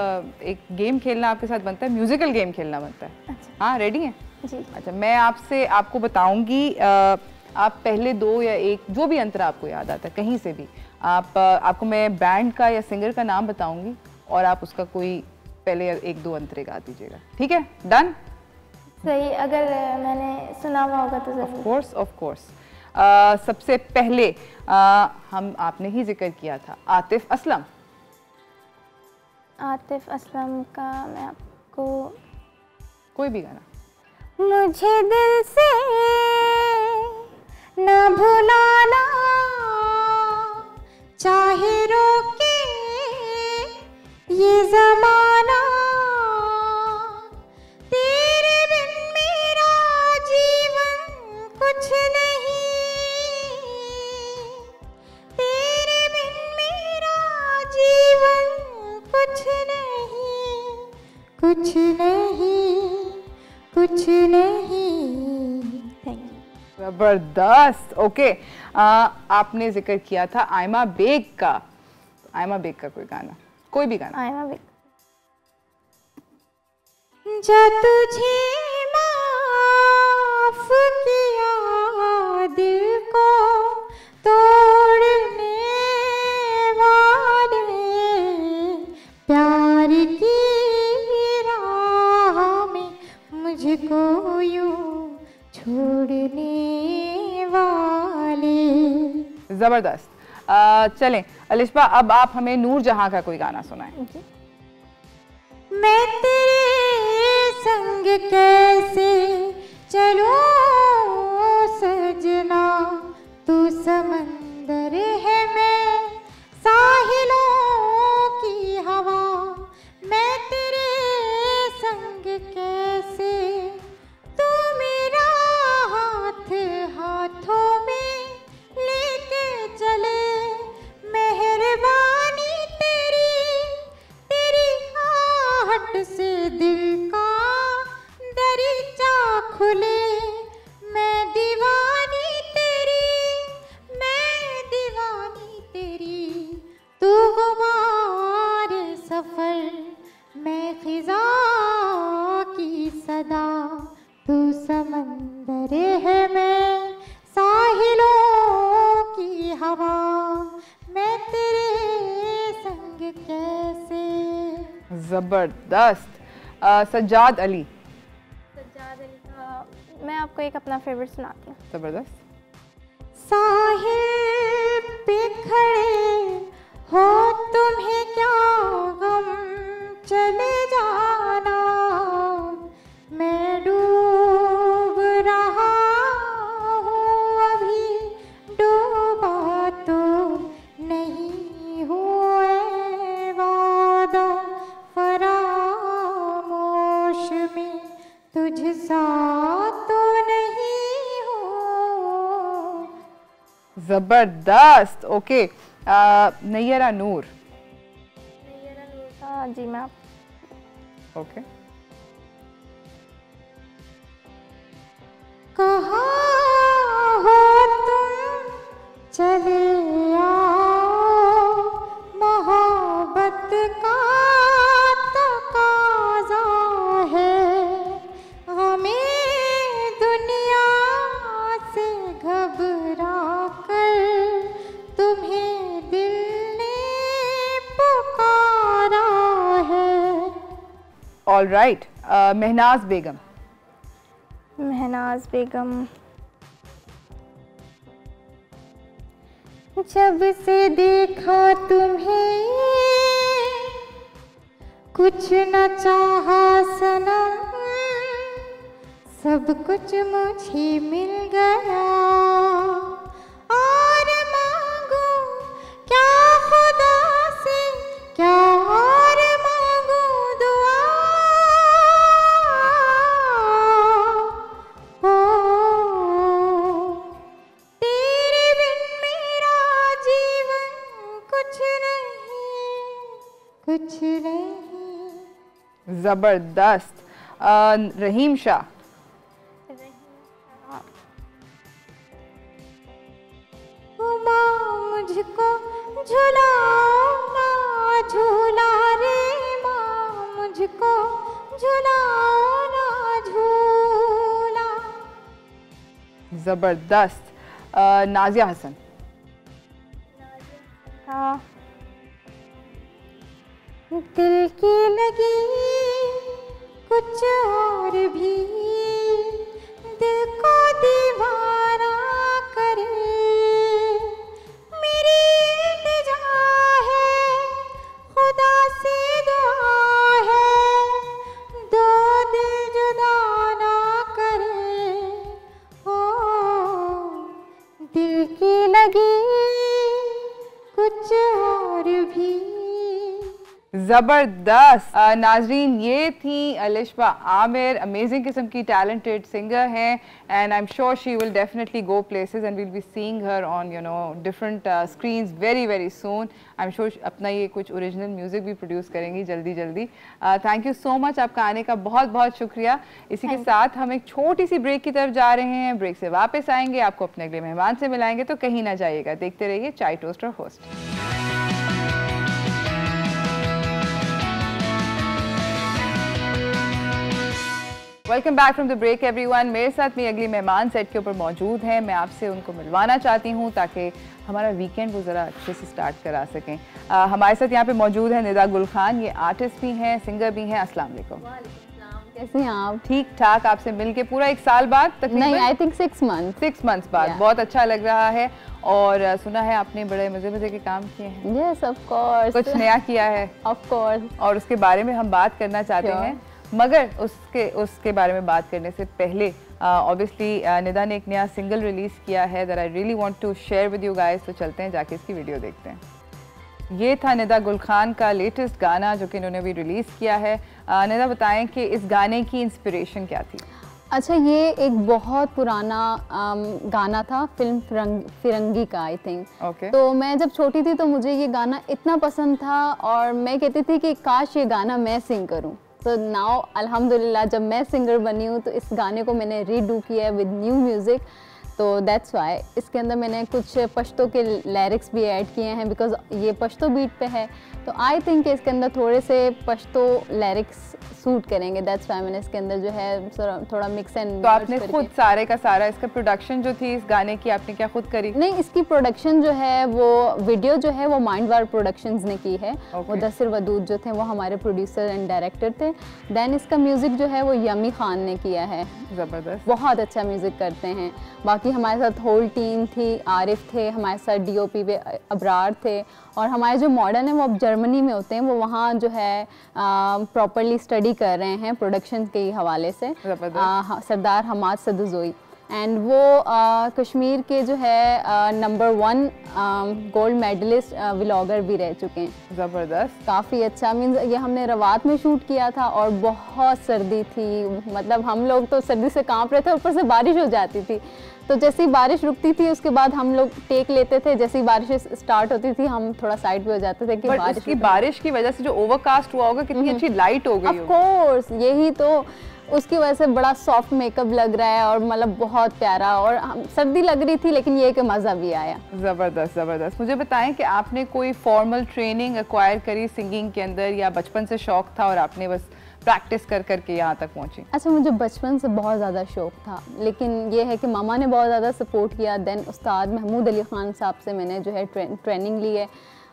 S1: एक गेम खेलना आपके साथ बनता है, म्यूजिकल गेम खेलना बनता है।
S4: अच्छा।
S1: हाँ रेडी हैं?
S4: जी।
S1: अच्छा, मैं आपको बताऊंगी, आप पहले दो या एक जो भी अंतर आपको याद आता है कहीं से भी, आपको मैं बैंड का या सिंगर का नाम बताऊंगी और आप उसका कोई पहले एक दो अंतरे गा दीजिएगा, ठीक है? डन?
S4: सही, अगर मैंने सुना हुआ होगा तो
S1: ऑफ कोर्स ऑफ कोर्स। सबसे पहले आपने ही जिक्र किया था आतिफ असलम।
S4: आतिफ असलम का मैं आपको
S1: कोई भी गाना।
S4: मुझे दिल से न भुलाना, चाहे रोके ये ज़माना, तेरे बिन मेरा जीवन कुछ नहीं, तेरे बिन मेरा जीवन कुछ नहीं, कुछ नहीं, कुछ नहीं। Thank you.
S1: जबरदस्त। ओके, आपने जिक्र किया था आयमा बेग का, आयमा बेग का कोई गाना, कोई भी गाना।
S4: आयमा बेग। जो तुझे माफ किया दिल को तोड़ने वाले, प्यार की राह में मुझको यूं छोड़ने वाले।
S1: जबरदस्त। चलें अलिशबा, अब आप हमें नूर जहां का कोई गाना सुनाएं।
S4: मैं तेरे
S5: दिल का दरीचा खुले, मैं दीवानी तेरी, तू गुमार सफर, मैं खिजा की सदा, तू समंदर है मैं साहिलों की हवा, मैं तेरे संग कैसे।
S1: ज़बरदस्त। सज्जाद अली
S4: का मैं आपको एक अपना फेवरेट सुनाती हूँ।
S1: ज़बरदस्त।
S5: साहिल पे खड़े हो तुम्हें क्या गम, चले जाना, मैं डूब रहा हूँ अभी, डूबा तो नहीं हुए वादा, फरामोश में तुझ सा तो नहीं हो।
S1: ज़बरदस्त। ओके, नैयरा नूर।
S4: जी मैं
S1: ओके।
S5: कहाँ हो तुम, चले आओ, मोहब्बत का तकाज़ा है, हमें दुनिया से घबरा कर तुम्हें दिल ने पुकारा है।
S1: All right. महनाज बेगम।
S4: महनाज बेगम।
S5: जब से देखा तुम्हें कुछ न चाहा सनम, सब कुछ मुझे मिल गया, और मांगू क्या खुदा से, क्या और मांगू दुआ, तेरे बिन मेरा जीवन कुछ नहीं।
S1: ज़बरदस्त। रहीम शाह।
S5: मुझको झुलाओ ना झूला रे माँ, मुझको झुलाओ ना झूला।
S1: ज़बरदस्त। नाजिया हसन।
S4: हाँ।
S5: दिल की लगी कुछ और भी, दिल को दीवाना करे, मेरी इल्तिजा है, खुदा से दुआ है, दो दिल जुदा ना करे, ओ दिल की लगी कुछ और भी।
S1: ज़बरदस्त। नाजरीन, ये थी अलिशबा आमिर। अमेजिंग किस्म की टैलेंटेड सिंगर हैं, and I am sure she will definitely go places and will be seeing her on different screens very very soon. I am sure अपना ये कुछ ओरिजिनल म्यूज़िक भी प्रोड्यूस करेंगी जल्दी जल्दी। थैंक यू सो मच, आपका आने का बहुत बहुत शुक्रिया। इसी के साथ हम एक छोटी सी ब्रेक की तरफ जा रहे हैं। ब्रेक से वापस आएंगे, आपको अपने अगले मेहमान से मिलाएंगे, तो कहीं ना जाइएगा, देखते रहिए चाय टोस्ट और host. Welcome back from the break everyone. मेरे साथ मेरी अगली मेहमान सेट के ऊपर मौजूद हैं। मैं आपसे उनको मिलवाना चाहती हूँ ताकि हमारा वीकेंड वो ज़रा अच्छे से स्टार्ट करा सकें। हमारे साथ यहाँ पे मौजूद है निदा गुल खान। ये आर्टिस्ट भी हैं, सिंगर भी हैं। अस्सलाम वालेकुम।
S6: कैसे हैं आप?
S1: ठीक ठाक। आपसे मिलके पूरा एक साल बाद तकरीबन?
S6: नहीं, आई थिंक 6 मंथ।
S1: 6 मंथ्स बाद। बहुत अच्छा लग रहा है। और सुना है आपने बड़े मज़े के काम किए हैं।
S6: Yes, of course.
S1: कुछ नया किया है?
S6: Of course.
S1: और उसके बारे में हम बात करना चाहते हैं, मगर उसके बारे में बात करने से पहले ऑब्वियसली निदा ने एक नया सिंगल रिलीज़ किया है that I really want to share with you guys. तो चलते हैं, जाके इसकी वीडियो देखते हैं। ये था निदा गुल खान का लेटेस्ट गाना जो कि इन्होंने अभी रिलीज़ किया है। निदा बताएं कि इस गाने की इंस्पिरेशन क्या थी?
S6: अच्छा, ये एक बहुत पुराना गाना था, फिल्म फिरंगी का आई थिंक। तो मैं जब छोटी थी तो मुझे ये गाना इतना पसंद था और मैं कहती थी कि काश ये गाना मैं सिंग करूं। सो नाउ अल्हम्दुलिल्लाह जब मैं सिंगर बनी हूँ तो इस गाने को मैंने रीडू किया है विद न्यू म्यूज़िक, तो दैट्स वाई इसके अंदर मैंने कुछ पश्तो के लिरिक्स भी ऐड किए हैं बिकॉज ये पश्तो बीट पे है, तो आई थिंक इसके अंदर थोड़े से पश्तो लिरिक्स सूट करेंगे, दैट्स वाई मैंने इसके अंदर जो है थोड़ा मिक्स एंड।
S1: तो आपने खुद सारे का सारा इसका प्रोडक्शन जो थी इस गाने की आपने क्या खुद करी?
S6: नहीं, इसकी प्रोडक्शन जो है वो वीडियो जो है वो माइंडवार प्रोडक्शंस ने की है। मुदस्सिर वदूद जो थे वो हमारे प्रोड्यूसर एंड डायरेक्टर थे। देन इसका म्यूज़िक जो है वो यमी खान ने किया है।
S1: ज़बरदस्त, बहुत
S6: अच्छा म्यूज़िक करते हैं। बाकी हमारे साथ होल टीम थी, आरिफ थे हमारे साथ, DOP पे अबरार थे, और हमारे जो मॉडर्न है वो अब जर्मनी में होते हैं, वो वहाँ जो है प्रॉपरली स्टडी कर रहे हैं प्रोडक्शन के हवाले से, सरदार हमाद सदुजोई, एंड वो कश्मीर के जो है नंबर 1 गोल्ड मेडलिस्ट व्लॉगर भी रह चुके हैं।
S1: ज़बरदस्त,
S6: काफ़ी अच्छा। मीन्स ये हमने रवात में शूट किया था और बहुत सर्दी थी, मतलब हम लोग तो सर्दी से कांप रहे थे, ऊपर से बारिश हो जाती थी, तो जैसे ही बारिश रुकती थी उसके बाद हम लोग टेक लेते थे, जैसे ही बारिश स्टार्ट होती थी हम थोड़ा साइड पे हो जाते थे कि
S1: बारिश की वजह से जो ओवरकास्ट हुआ होगा कितनी अच्छी लाइट हो गई।
S6: ऑफ कोर्स, यही तो उसकी वजह से बड़ा सॉफ्ट मेकअप लग रहा है और मतलब बहुत प्यारा, और सर्दी लग रही थी लेकिन ये कि मज़ा भी आया।
S1: ज़बरदस्त ज़बरदस्त। मुझे बताएं कि आपने कोई फॉर्मल ट्रेनिंग एक्वायर करी सिंगिंग के अंदर, या बचपन से शौक था और आपने बस प्रैक्टिस कर करके यहाँ तक पहुँची?
S6: अच्छा, मुझे बचपन से बहुत ज़्यादा शौक था, लेकिन ये है कि मामा ने बहुत ज़्यादा सपोर्ट किया। देन उस्ताद महमूद अली ख़ान साहब से मैंने जो है ट्रेनिंग ली है,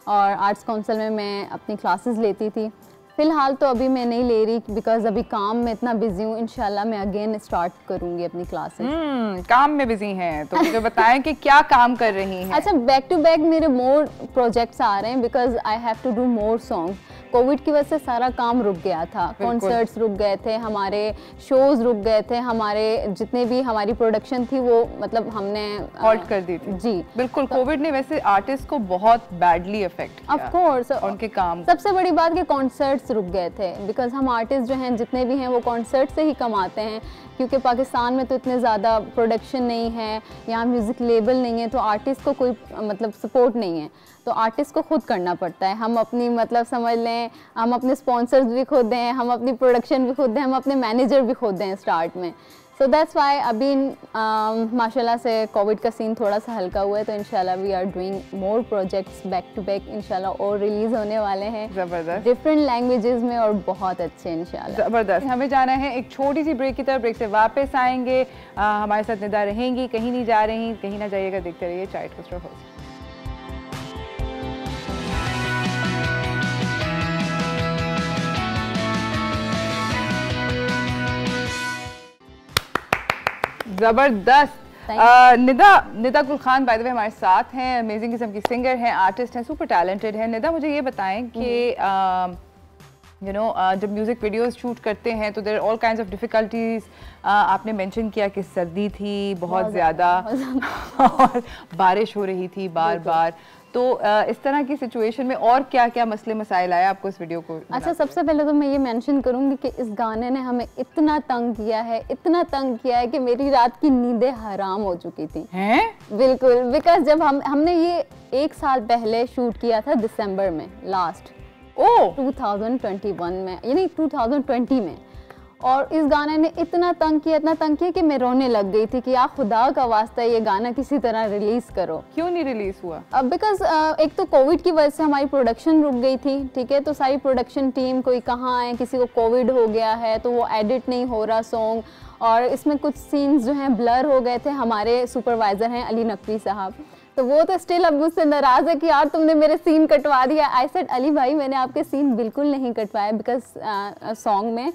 S6: और आर्ट्स काउंसिल में मैं अपनी क्लासेस लेती थी। फ़िलहाल तो अभी मैं नहीं ले रही बिकॉज अभी काम में इतना बिजी हूँ, इंशाल्लाह मैं अगेन स्टार्ट करूँगी अपनी क्लासेस।
S1: काम में बिजी हैं तो मुझे बताएं कि क्या काम कर रही हैं?
S6: अच्छा, बैक टू बैक मेरे मोर प्रोजेक्ट्स आ रहे हैं because I have to do more songs. Covid की वजह से सारा काम रुक गया था, कॉन्सर्ट्स रुक गए थे, हमारे शोज रुक गए थे, हमारे जितने भी हमारी प्रोडक्शन थी वो मतलब हमने
S1: हॉल्ट कर दी थी।
S6: जी
S1: बिल्कुल, कोविड ने वैसे आर्टिस्ट को बहुत बैडली अफेक्ट किया।
S6: ऑफ कोर्स,
S1: उनके काम,
S6: सबसे बड़ी बात कि कॉन्सर्ट्स रुक गए थे बिकॉज हम आर्टिस्ट जो हैं जितने भी हैं वो कॉन्सर्ट से ही कमाते हैं, क्योंकि पाकिस्तान में तो इतने ज़्यादा प्रोडक्शन नहीं है, यहाँ म्यूज़िक लेबल नहीं है, तो आर्टिस्ट को कोई मतलब सपोर्ट नहीं है, तो आर्टिस्ट को खुद करना पड़ता है। हम अपनी मतलब समझ लें हम अपने स्पॉन्सर्स भी खुद हैं, हम अपनी प्रोडक्शन भी खुद हैं, हम अपने मैनेजर भी खुद हैं स्टार्ट में। सो दैट्स वाई अभी माशाल्लाह से कोविड का सीन थोड़ा सा हल्का हुआ है, तो इंशाल्लाह we are doing more projects back to back, इंशाल्लाह और रिलीज़ होने वाले हैं
S1: ज़बरदस्त
S6: डिफरेंट लैंग्वेजेस में और बहुत अच्छे इंशाल्लाह।
S1: ज़बरदस्त। हमें जाना है एक छोटी सी ब्रेक की तरफ, ब्रेक से वापस आएंगे। हमारे साथ निदा रहेंगी, कहीं नहीं जा रही, कहीं ना जाइएगा, देखते रहिए चाइल्ड कस्टर हाउस। ज़बरदस्त। निदा गुल खान बाय द वे हमारे साथ हैं, अमेजिंग किस्म की सिंगर हैं, आर्टिस्ट हैं, सुपर टैलेंटेड हैं। निदा, मुझे ये बताएं कि जब म्यूज़िक वीडियोस शूट करते हैं तो there are all kinds of difficulties. आपने मेंशन किया कि सर्दी थी बहुत ज़्यादा और बारिश हो रही थी बार बार, तो इस तरह की सिचुएशन में और क्या क्या मसले मसाइल आए आपको इस वीडियो को?
S6: अच्छा, सबसे पहले तो मैं ये मेंशन करूंगी कि इस गाने ने हमें इतना तंग किया है, इतना तंग किया है कि मेरी रात की नींदें हराम हो चुकी थी।
S1: हैं? बिल्कुल,
S6: बिकॉज जब हमने ये 1 साल पहले शूट किया था दिसंबर में लास्ट 2021 में, यानी 2020 में, और इस गाने ने इतना तंग किया कि मैं रोने लग गई थी कि यार खुदा का वास्ता ये गाना किसी तरह रिलीज़ करो।
S1: क्यों नहीं रिलीज़ हुआ?
S6: बिकॉज एक तो कोविड की वजह से हमारी प्रोडक्शन रुक गई थी, ठीक है, तो सारी प्रोडक्शन टीम कोई कहाँ है, किसी को कोविड हो गया है तो वो एडिट नहीं हो रहा सॉन्ग, और इसमें कुछ सीन्स जो हैं ब्लर हो गए थे। हमारे सुपरवाइज़र हैं अली नकवी साहब, तो वो तो स्टिल अब मुझसे नाराज़ है कि यार तुमने मेरे सीन कटवा दिया। आई सेड अली भाई मैंने आपके सीन बिल्कुल नहीं कटवाए, बिकॉज सॉन्ग में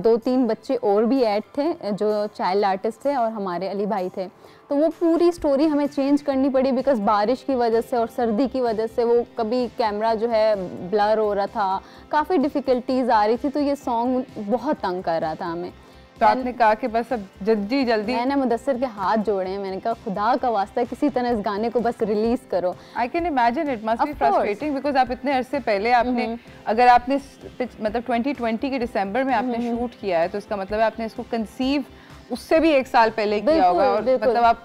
S6: 2-3 बच्चे और भी ऐड थे जो चाइल्ड आर्टिस्ट थे और हमारे अली भाई थे, तो वो पूरी स्टोरी हमें चेंज करनी पड़ी बिकॉज बारिश की वजह से और सर्दी की वजह से वो कभी कैमरा जो है ब्लर हो रहा था, काफ़ी डिफ़िकल्टीज़ आ रही थी, तो ये सॉन्ग बहुत तंग कर रहा था हमें।
S1: तो आपने कहा कि बस अब जल्दी
S6: मैंने मुदस्सिर के हाथ जोड़े हैं, मैंने कहा खुदा का वास्ता किसी तरह इस गाने को बस रिलीज करो।
S1: I can imagine it must be frustrating because आप इतने अरसे पहले आपने अगर आपने मतलब 2020 के दिसंबर में आपने शूट किया है तो इसका मतलब है आपने इसको कंसीव उससे भी 1 साल पहले किया होगा, और
S6: बिल्कुल।
S1: मतलब आप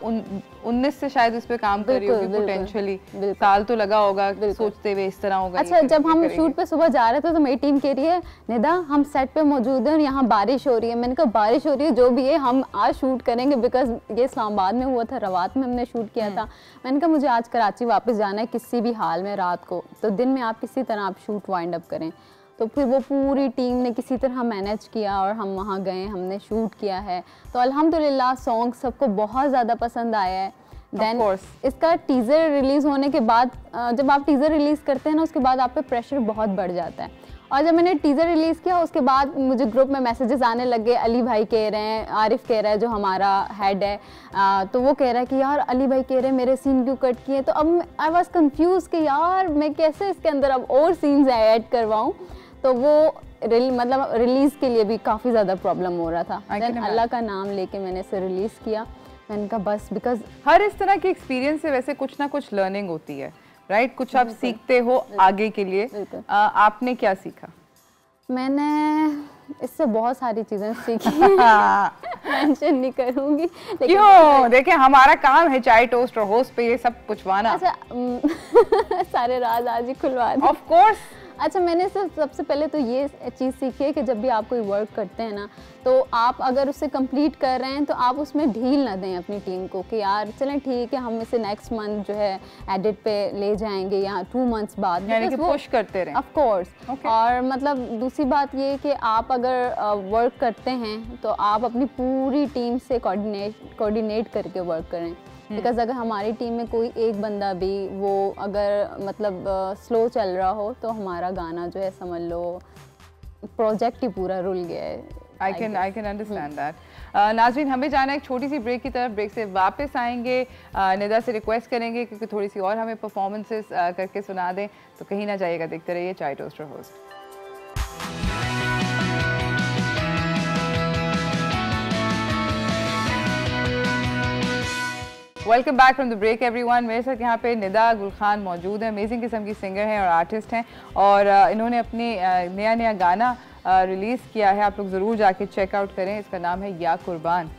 S1: 19 से शायद इस पे काम कर रही होगी पोटेंशियली, साल तो लगा होगा सोचते हुए इस तरह होगा।
S6: अच्छा, जब हम शूट पे सुबह जा रहे थे तो मेरी टीम कह रही है निदा हम सेट पे मौजूद हैं और यहाँ बारिश हो रही है। मैंने कहा बारिश हो रही है जो भी है हम आज शूट करेंगे, बिकॉज ये इस्लामाबाद में हुआ था, रवात में हमने शूट किया था। मैंने कहा मुझे आज कराची वापस जाना है किसी भी हाल में रात को, तो दिन में आप किसी तरह आप शूट वाइंड अप करें। तो फिर वो पूरी टीम ने किसी तरह मैनेज किया और हम वहाँ गए, हमने शूट किया है। तो अल्हम्दुलिल्लाह सॉन्ग सबको बहुत ज़्यादा पसंद आया है। देन इसका टीज़र रिलीज़ होने के बाद, जब आप टीज़र रिलीज़ करते हैं ना उसके बाद आप पे प्रेशर बहुत बढ़ जाता है। और जब मैंने टीज़र रिलीज़ किया उसके बाद मुझे ग्रुप में मैसेजेस आने लगे, अली भाई कह रहे हैं, आरिफ कह रहा है जो हमारा हेड है, तो वो कह रहा है कि यार अली भाई कह रहे हैं मेरे सीन क्यों कट किए। तो अब आई वाज कंफ्यूज कि यार मैं कैसे इसके अंदर अब और सीन्स ऐड करवाऊँ। तो वो मतलब रिलीज़ के लिए भी काफ़ी ज़्यादा प्रॉब्लम हो रहा था। देन अल्लाह का नाम लेके मैंने इसे रिलीज़ किया। मैंने कहा बस, बिकॉज
S1: हर इस तरह के एक्सपीरियंस से वैसे कुछ ना कुछ लर्निंग होती है, राइट? कुछ आप सीखते हो आगे के लिए। आपने क्या सीखा?
S6: मैंने इससे बहुत सारी चीज़ें सीखी मेंशन नहीं करूँगी।
S1: क्यों? देखिए हमारा काम है चाय टोस्ट और होस्ट पे ये सब पूछवाना।
S6: अच्छा सारे राज आज ही खुलवा दें।
S1: Of course.
S6: अच्छा, मैंने सबसे पहले तो ये चीज़ सीखी है कि जब भी आप कोई वर्क करते हैं ना, तो आप अगर उसे कंप्लीट कर रहे हैं तो आप उसमें ढील ना दें अपनी टीम को कि यार चलें ठीक है हम इसे नेक्स्ट मंथ जो है एडिट पे ले जाएंगे या 2 मंथ्स बाद,
S1: यानी कि पुश करते रहें।
S6: Of course. और मतलब दूसरी बात ये कि आप अगर वर्क करते हैं तो आप अपनी पूरी टीम से कोऑर्डिनेट करके वर्क करें। बिकॉज अगर हमारी टीम में कोई एक बंदा भी वो अगर मतलब स्लो चल रहा हो तो हमारा गाना जो है समझ लो प्रोजेक्ट ही पूरा रुल गया है।
S1: I can understand that. नाज़रीन, हमें जाना है एक छोटी सी ब्रेक की तरफ। ब्रेक से वापस आएंगे, निदा से रिक्वेस्ट करेंगे क्योंकि थोड़ी सी और हमें परफॉर्मेंसेस करके सुना दें, तो कहीं ना जाइएगा, देखते रहिए चाय toaster host. Welcome back from the break everyone. मेरे साथ यहाँ पे निदा गुल खान मौजूद है, अमेजिंग किस्म की सिंगर हैं और आर्टिस्ट हैं, और इन्होंने अपनी नया गाना रिलीज़ किया है। आप लोग ज़रूर जाके चेकआउट करें। इसका नाम है या कुर्बान।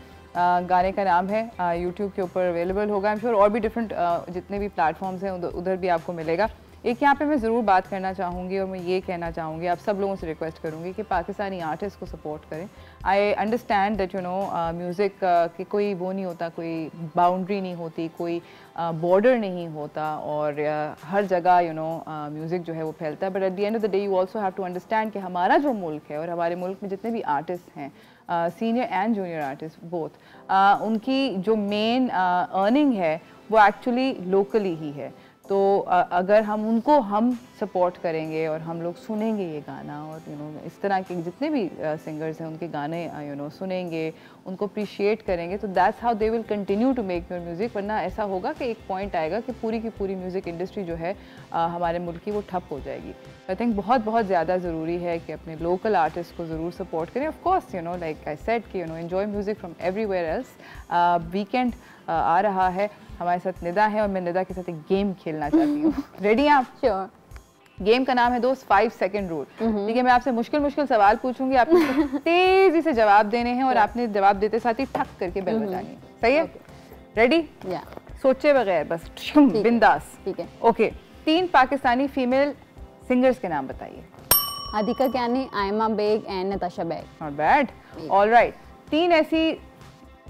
S1: गाने का नाम है, यूट्यूब के ऊपर अवेलेबल होगा। आई एम श्योर और भी डिफरेंट जितने भी प्लेटफॉर्म्स हैं उधर भी आपको मिलेगा। एक यहाँ पे मैं ज़रूर बात करना चाहूँगी और मैं ये कहना चाहूँगी, आप सब लोगों से रिक्वेस्ट करूँगी कि पाकिस्तानी आर्टिस्ट को सपोर्ट करें। I understand that you know music की कोई वो नहीं होता, कोई बाउंड्री नहीं होती, कोई बॉर्डर नहीं होता, और हर जगह यू नो म्यूज़िक जो है वो फैलता है। But at the end of the day you also have to understand कि हमारा जो मुल्क है और हमारे मुल्क में जितने भी आर्टिस्ट हैं, senior and junior artist both, उनकी जो मेन अर्निंग है वो एक्चुअली लोकली ही है। तो अगर हम सपोर्ट करेंगे और हम लोग सुनेंगे ये गाना, और यू नो इस तरह के जितने भी सिंगर्स हैं उनके गाने यू नो सुनेंगे, उनको अप्रिशिएट करेंगे, तो that's how they will continue to make your music. वरना ऐसा होगा कि एक पॉइंट आएगा कि पूरी की पूरी म्यूज़िक इंडस्ट्री जो है हमारे मुल्क की वो ठप हो जाएगी। आई थिंक बहुत ज़्यादा ज़रूरी है कि अपने लोकल आर्टिस्ट को ज़रूर सपोर्ट करें। Of course you know like I said कि you know enjoy music from everywhere else. Weekend आ रहा है, हमारे साथ निदा है और मैं निदा के साथ एक गेम खेलना चाहती हूँ। रेडी हैं आप?
S6: श्योर।
S1: गेम का नाम है दोस्त 5 सेकंड रूल। ठीक है, मैं आपसे मुश्किल सवाल पूछूंगी, आपने तेजी से जवाब देने हैं और आपने जवाब देते साथ ही ठक करके बेल बजानी है। सही है? रेडी?
S6: या
S1: सोचे बगैर बस बिंदास।
S6: ठीक है।
S1: ओके, 3 पाकिस्तानी फीमेल सिंगर्स के नाम बताइए।
S6: Hadiqa Kiani, Aima Baig and Natasha Baig.
S1: Not bad. Alright, 3 ऐसी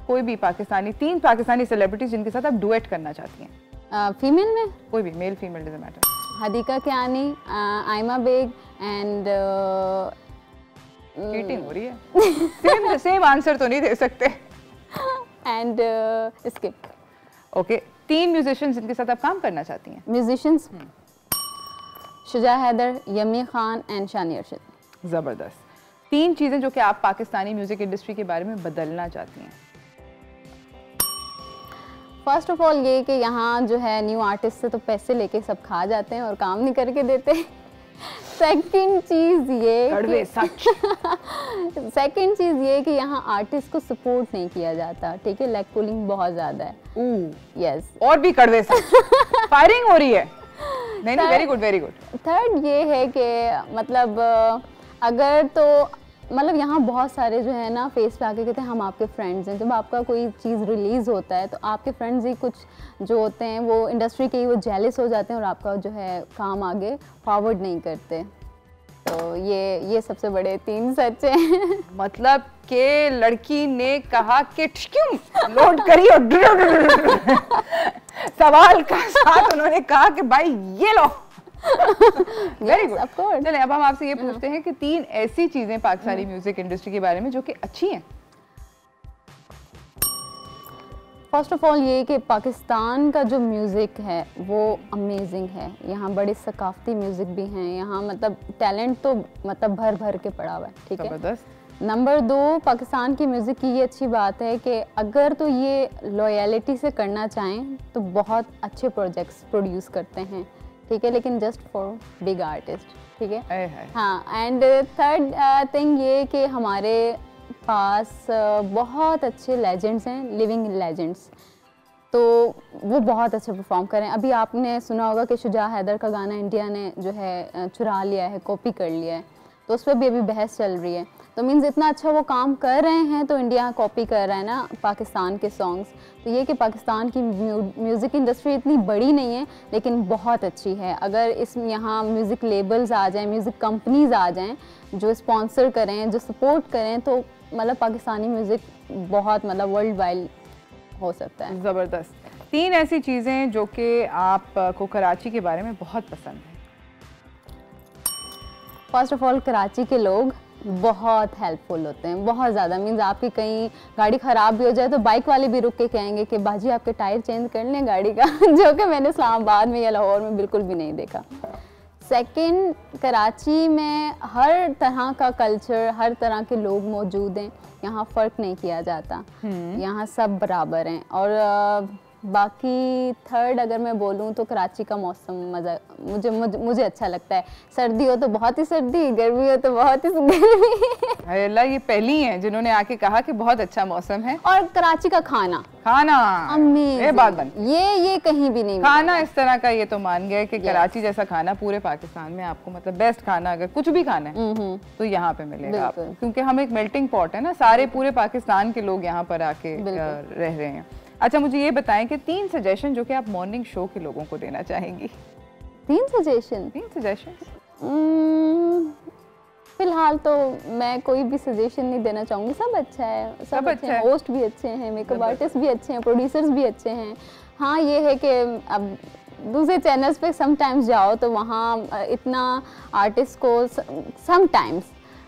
S1: कोई भी तीन पाकिस्तानी सेलिब्रिटीज जिनके साथ आप डुएट करना चाहती हैं।
S6: फीमेल में
S1: कोई भी, male female doesn't matter.
S6: Hadiqa Kiani, Aima Baig and
S1: cheating हो रही है। सेम आंसर तो नहीं दे सकते।
S6: And skip.
S1: ओके, 3 म्यूजिशियंस जिनके साथ आप काम करना चाहती हैं।
S6: Musicians Shuja Haider, Yami Khan and Shani Arshad.
S1: ज़बरदस्त। 3 चीज़ें जो कि आप पाकिस्तानी म्यूज़िक इंडस्ट्री के बारे में बदलना चाहती हैं।
S6: फर्स्ट ऑफ ऑल ये कि यहाँ जो है न्यू आर्टिस्ट से तो पैसे लेके सब खा जाते हैं और काम नहीं करके देते। सेकंड चीज़ ये सेकंड चीज़ ये कि यहाँ आर्टिस्ट को सपोर्ट नहीं किया जाता। ठीक है, लेग पुलिंग बहुत ज़्यादा है। यस।
S1: और भी कड़वे फायरिंग हो रही है। नहीं, very good very good.
S6: Third ये है कि मतलब अगर तो मतलब यहाँ बहुत सारे जो है ना फेस पे आके कहते हैं हम आपके फ्रेंड्स हैं। जब आपका कोई चीज़ रिलीज़ होता है तो आपके फ्रेंड्स ही कुछ जो होते हैं वो इंडस्ट्री के ही वो जेलस हो जाते हैं और आपका जो है काम आगे फॉरवर्ड नहीं करते। तो ये सबसे बड़े 3 सच हैं।
S1: मतलब कि लड़की ने कहा कि ठिक्यूम लोड करी और सवाल का साथ उन्होंने कहा कि भाई ये लो। Very good. चलिए अब हम आपसे ये पूछते हैं कि 3 ऐसी चीजें पाकिस्तानी म्यूजिक इंडस्ट्री के बारे में जो कि अच्छी हैं।
S6: फर्स्ट ऑफ ऑल ये कि पाकिस्तान का जो म्यूज़िक है वो अमेजिंग है। यहाँ बड़े सकाफती म्यूज़िक भी हैं, यहाँ मतलब टैलेंट तो मतलब भर भर के पड़ा हुआ है। ठीक है।
S1: जबरदस्त।
S6: नंबर 2, पाकिस्तान की म्यूज़िक की ये अच्छी बात है कि अगर तो ये लॉयल्टी से करना चाहें तो बहुत अच्छे प्रोजेक्ट्स प्रोड्यूस करते हैं। ठीक है, लेकिन जस्ट फॉर बिग आर्टिस्ट। ठीक है। हाँ, एंड थर्ड थिंग ये कि हमारे पास बहुत अच्छे लेजेंड्स हैं, लिविंग लेजेंड्स, तो वो बहुत अच्छे परफॉर्म करें। अभी आपने सुना होगा कि शुजा हैदर का गाना इंडिया ने जो है चुरा लिया है, कॉपी कर लिया है, तो उस पर भी अभी बहस चल रही है। तो मीन्स इतना अच्छा वो काम कर रहे हैं तो इंडिया कॉपी कर रहा है ना पाकिस्तान के सॉन्ग्स। तो ये कि पाकिस्तान की म्यूज़िक इंडस्ट्री इतनी बड़ी नहीं है लेकिन बहुत अच्छी है। अगर इस यहाँ म्यूज़िक लेबल्स आ जाएं, म्यूज़िक कंपनीज आ जाएं जो स्पॉन्सर करें, जो सपोर्ट करें, तो मतलब पाकिस्तानी म्यूज़िक बहुत मतलब वर्ल्ड वाइड हो सकता है।
S1: ज़बरदस्त। 3 ऐसी चीज़ें जो कि आपको कराची के बारे में बहुत पसंद है।
S6: फर्स्ट ऑफ ऑल कराची के लोग बहुत हेल्पफुल होते हैं, बहुत ज़्यादा। मीन्स आपकी कहीं गाड़ी ख़राब भी हो जाए तो बाइक वाले भी रुक के कहेंगे कि बाजी आपके टायर चेंज कर लें गाड़ी का जो कि मैंने इस्लामाबाद में या लाहौर में बिल्कुल भी नहीं देखा। सेकंड, कराची में हर तरह का कल्चर, हर तरह के लोग मौजूद हैं, यहाँ फ़र्क नहीं किया जाता, यहाँ सब बराबर हैं। और बाकी थर्ड अगर मैं बोलूँ तो कराची का मौसम मुझे अच्छा लगता है। सर्दी हो तो बहुत ही सर्दी, गर्मी हो तो बहुत ही गर्मी।
S1: अल्लाह, ये पहली हैं जिन्होंने आके कहा कि बहुत अच्छा मौसम है।
S6: और कराची का खाना
S1: ये बात बन,
S6: ये कहीं भी नहीं
S1: खाना इस तरह का, ये तो मान गए कि कराची जैसा खाना पूरे पाकिस्तान में आपको मतलब बेस्ट खाना अगर कुछ भी खाना है तो यहाँ पे मिलेगा आपको, क्योंकि हम एक मेल्टिंग पॉट है ना, सारे पूरे पाकिस्तान के लोग यहाँ पर आके रह रहे हैं। अच्छा, मुझे ये बताएं कि 3 सजेशन जो कि आप मॉर्निंग शो के लोगों को देना चाहेंगी।
S6: 3 सजेशन? फिलहाल तो मैं कोई भी सजेशन नहीं देना चाहूँगी, सब अच्छा है, सब अच्छे हैं। होस्ट भी अच्छे हैं, मेकअप आर्टिस्ट भी अच्छे हैं, प्रोड्यूसर्स भी अच्छे हैं। हाँ, ये है कि अब दूसरे चैनल्स पे समटाइम्स जाओ तो वहाँ इतना आर्टिस्ट को समटाइम्स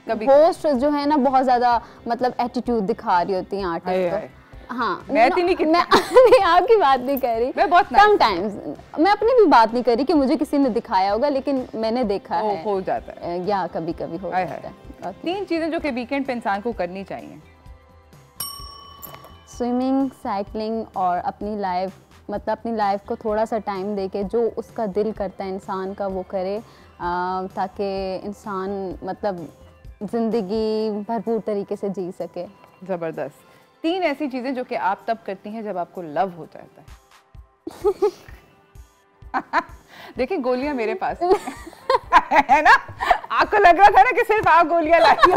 S6: होस्ट जो है ना बहुत ज़्यादा मतलब एटीट्यूड दिखा रही होती हैं आर्टिस्ट को। हाँ, मैं आपकी बात नहीं कर रही, मैं बहुत समटाइम्स मैं अपनी भी बात नहीं कर रही कि मुझे किसी ने दिखाया होगा, लेकिन मैंने देखा है
S1: हो जाता है
S6: या कभी कभी हो जाता है।
S1: 3 चीजें जो कि वीकेंड पे इंसान को करनी चाहिए।
S6: स्विमिंग, साइकिलिंग और अपनी लाइफ को थोड़ा सा टाइम देके जो उसका दिल करता है इंसान का वो करे, ताकि इंसान मतलब ज़िंदगी भरपूर तरीके से जी सके।
S1: ज़बरदस्त। 3 ऐसी चीजें जो कि आप तब करती हैं जब आपको लव हो जाता है। देखिए, गोलियां मेरे पास है ना, आपको लग रहा था ना कि सिर्फ आप गोलियां लाई हो।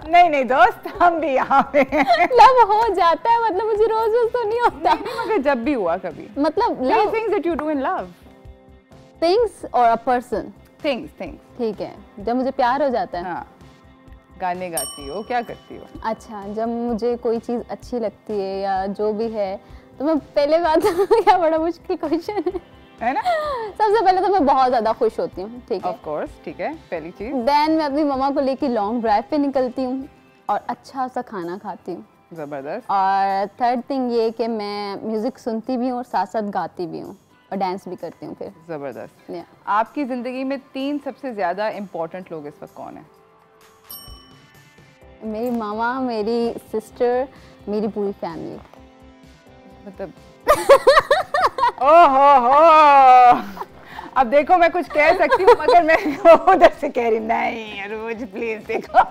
S1: नहीं दोस्त, हम भी यहाँ पे
S6: लव हो जाता है, मतलब मुझे रोज तो नहीं होता,
S1: मगर जब भी हुआ कभी,
S6: मतलब
S1: things that you do in love,
S6: things or a person,
S1: things
S6: ठीक है। जब मुझे प्यार हो जाता है,
S1: हाँ, गाने गाती हो, क्या करती हो?
S6: अच्छा, जब मुझे कोई चीज़ अच्छी लगती है या जो भी है तो मैं पहले बात क्या बड़ा मुश्किल क्वेश्चन है ना। सबसे पहले तो मैं बहुत ज़्यादा खुश होती हूँ, ठीक है,
S1: ऑफ कोर्स, ठीक है, पहली चीज़।
S6: देन मैं अपनी मम्मा को लेके लॉन्ग ड्राइव पे निकलती हूँ और अच्छा सा खाना खाती हूँ।
S1: ज़बरदस्त।
S6: और थर्ड थिंग ये कि मैं म्यूज़िक सुनती भी हूँ और साथ साथ गाती भी हूँ और डांस भी करती हूँ फिर।
S1: ज़बरदस्त। आपकी ज़िंदगी में 3 सबसे ज़्यादा इम्पोर्टेंट लोग इस वक्त कौन है?
S6: मेरी मामा, मेरी सिस्टर, मेरी पूरी फैमिली।
S1: मतलब ओहो, अब देखो मैं कुछ कह सकती हूँ मगर मैं उधर से कह रही नहीं रोज प्लीज देखो।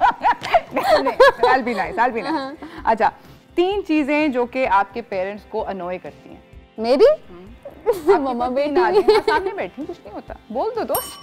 S1: नहीं, भी नहीं। अच्छा, 3 चीजें जो कि आपके पेरेंट्स को अनोय करती हैं।
S6: मेरी मम्मा बेटी
S1: सामने बैठी, कुछ नहीं होता, बोल दो दोस्त।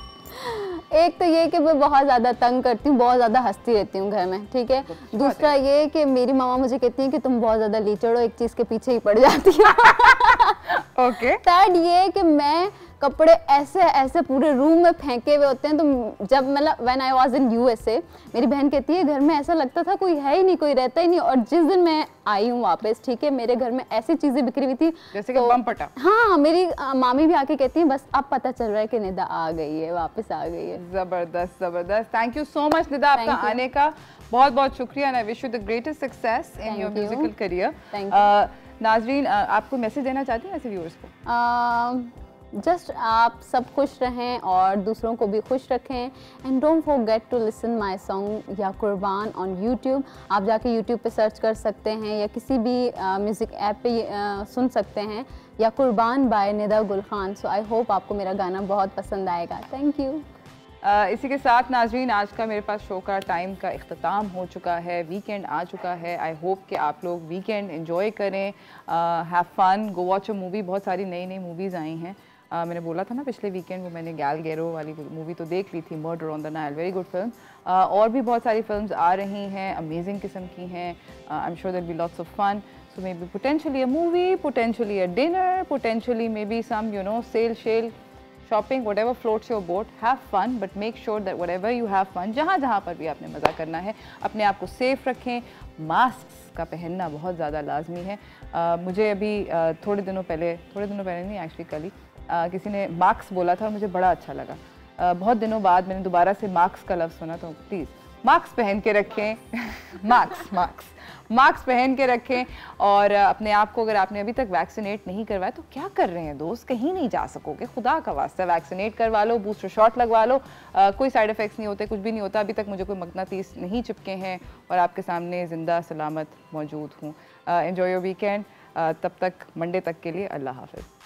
S6: एक तो ये कि मैं बहुत ज़्यादा तंग करती हूँ, बहुत ज़्यादा हंसती रहती हूँ घर में, ठीक है। दूसरा ये कि मेरी मामा मुझे कहती हैं कि तुम बहुत ज़्यादा लीचड़ हो, एक चीज़ के पीछे ही पड़ जाती हो।
S1: ओके।
S6: थर्ड ये कि मैं कपड़े ऐसे ऐसे पूरे रूम में फेंके हुए होते हैं, तो जब मतलब when I was in USA, मेरी बहन कहती है घर में ऐसा लगता था कोई है ही नहीं, कोई रहता ही नहीं। और जिस दिन मैं आई हूँ वापस, ठीक है, मेरे घर में ऐसी चीजें बिखरी हुई थी
S1: जैसे कि बम फटा।
S6: हाँ, मेरी मामी भी आके कहती है बस अब पता चल रहा है कि निदा आ गई है, वापस आ गई है।
S1: जबरदस्त जबरदस्त। Thank you so much Nida आपका आने का, बहुत बहुत शुक्रिया। And I wish you the greatest success in your musical career. नाजरीन, आपको मैसेज देना चाहती हैं ऐसे व्यूअर्स को?
S6: जस्ट आप सब खुश रहें और दूसरों को भी खुश रखें। And don't forget to listen my song या कुर्बान ऑन यूट्यूब। आप जाके यूट्यूब पे सर्च कर सकते हैं या किसी भी म्यूज़िक ऐप पे सुन सकते हैं, या कुर्बान बाय निदा गुल खान। सो आई होप आपको मेरा गाना बहुत पसंद आएगा। Thank you.
S1: इसी के साथ नाजरीन, आज का मेरे पास शो का टाइम का इख्तिताम हो चुका है, वीकेंड आ चुका है। आई होप कि आप लोग वीकेंड एंजॉय करें, have fun, go watch a movie. बहुत सारी नई नई मूवीज़ आई हैं। मैंने बोला था ना पिछले वीकेंड वो मैंने गैल गैरो वाली मूवी तो देख ली थी, murder on the Nile, very good film. और भी बहुत सारी फिल्म्स आ रही हैं, अमेजिंग किस्म की हैं। I am sure there will be lots of fun, so maybe potentially a movie, potentially a dinner, potentially maybe some, you know, sale, shopping, whatever floats your boat. Have fun, but make sure that whatever you have fun, जहाँ पर भी आपने मज़ा करना है, अपने आप को सेफ रखें। मास्क का पहनना बहुत ज़्यादा लाजमी है। मुझे अभी थोड़े दिनों पहले नहीं, एक्चुअली कल ही किसी ने मास्क बोला था और मुझे बड़ा अच्छा लगा। बहुत दिनों बाद मैंने दोबारा से मास्क का लफ्ज़ सुना, तो प्लीज़ मास्क पहन के रखें। मास्क पहन के रखें। और अपने आप को, अगर आपने अभी तक वैक्सीनेट नहीं करवाया तो क्या कर रहे हैं दोस्त, कहीं नहीं जा सकोगे, खुदा का वास्ता वैक्सीनेट करवा लो, बूस्टर शॉट लगवा लो। कोई साइड इफ़ेक्ट्स नहीं होते, कुछ भी नहीं होता। अभी तक मुझे कोई मकनातीस नहीं चिपके हैं और आपके सामने ज़िंदा सलामत मौजूद हूँ। Enjoy your weekend. तब तक मंडे तक के लिए अल्लाह हाफ़िज़।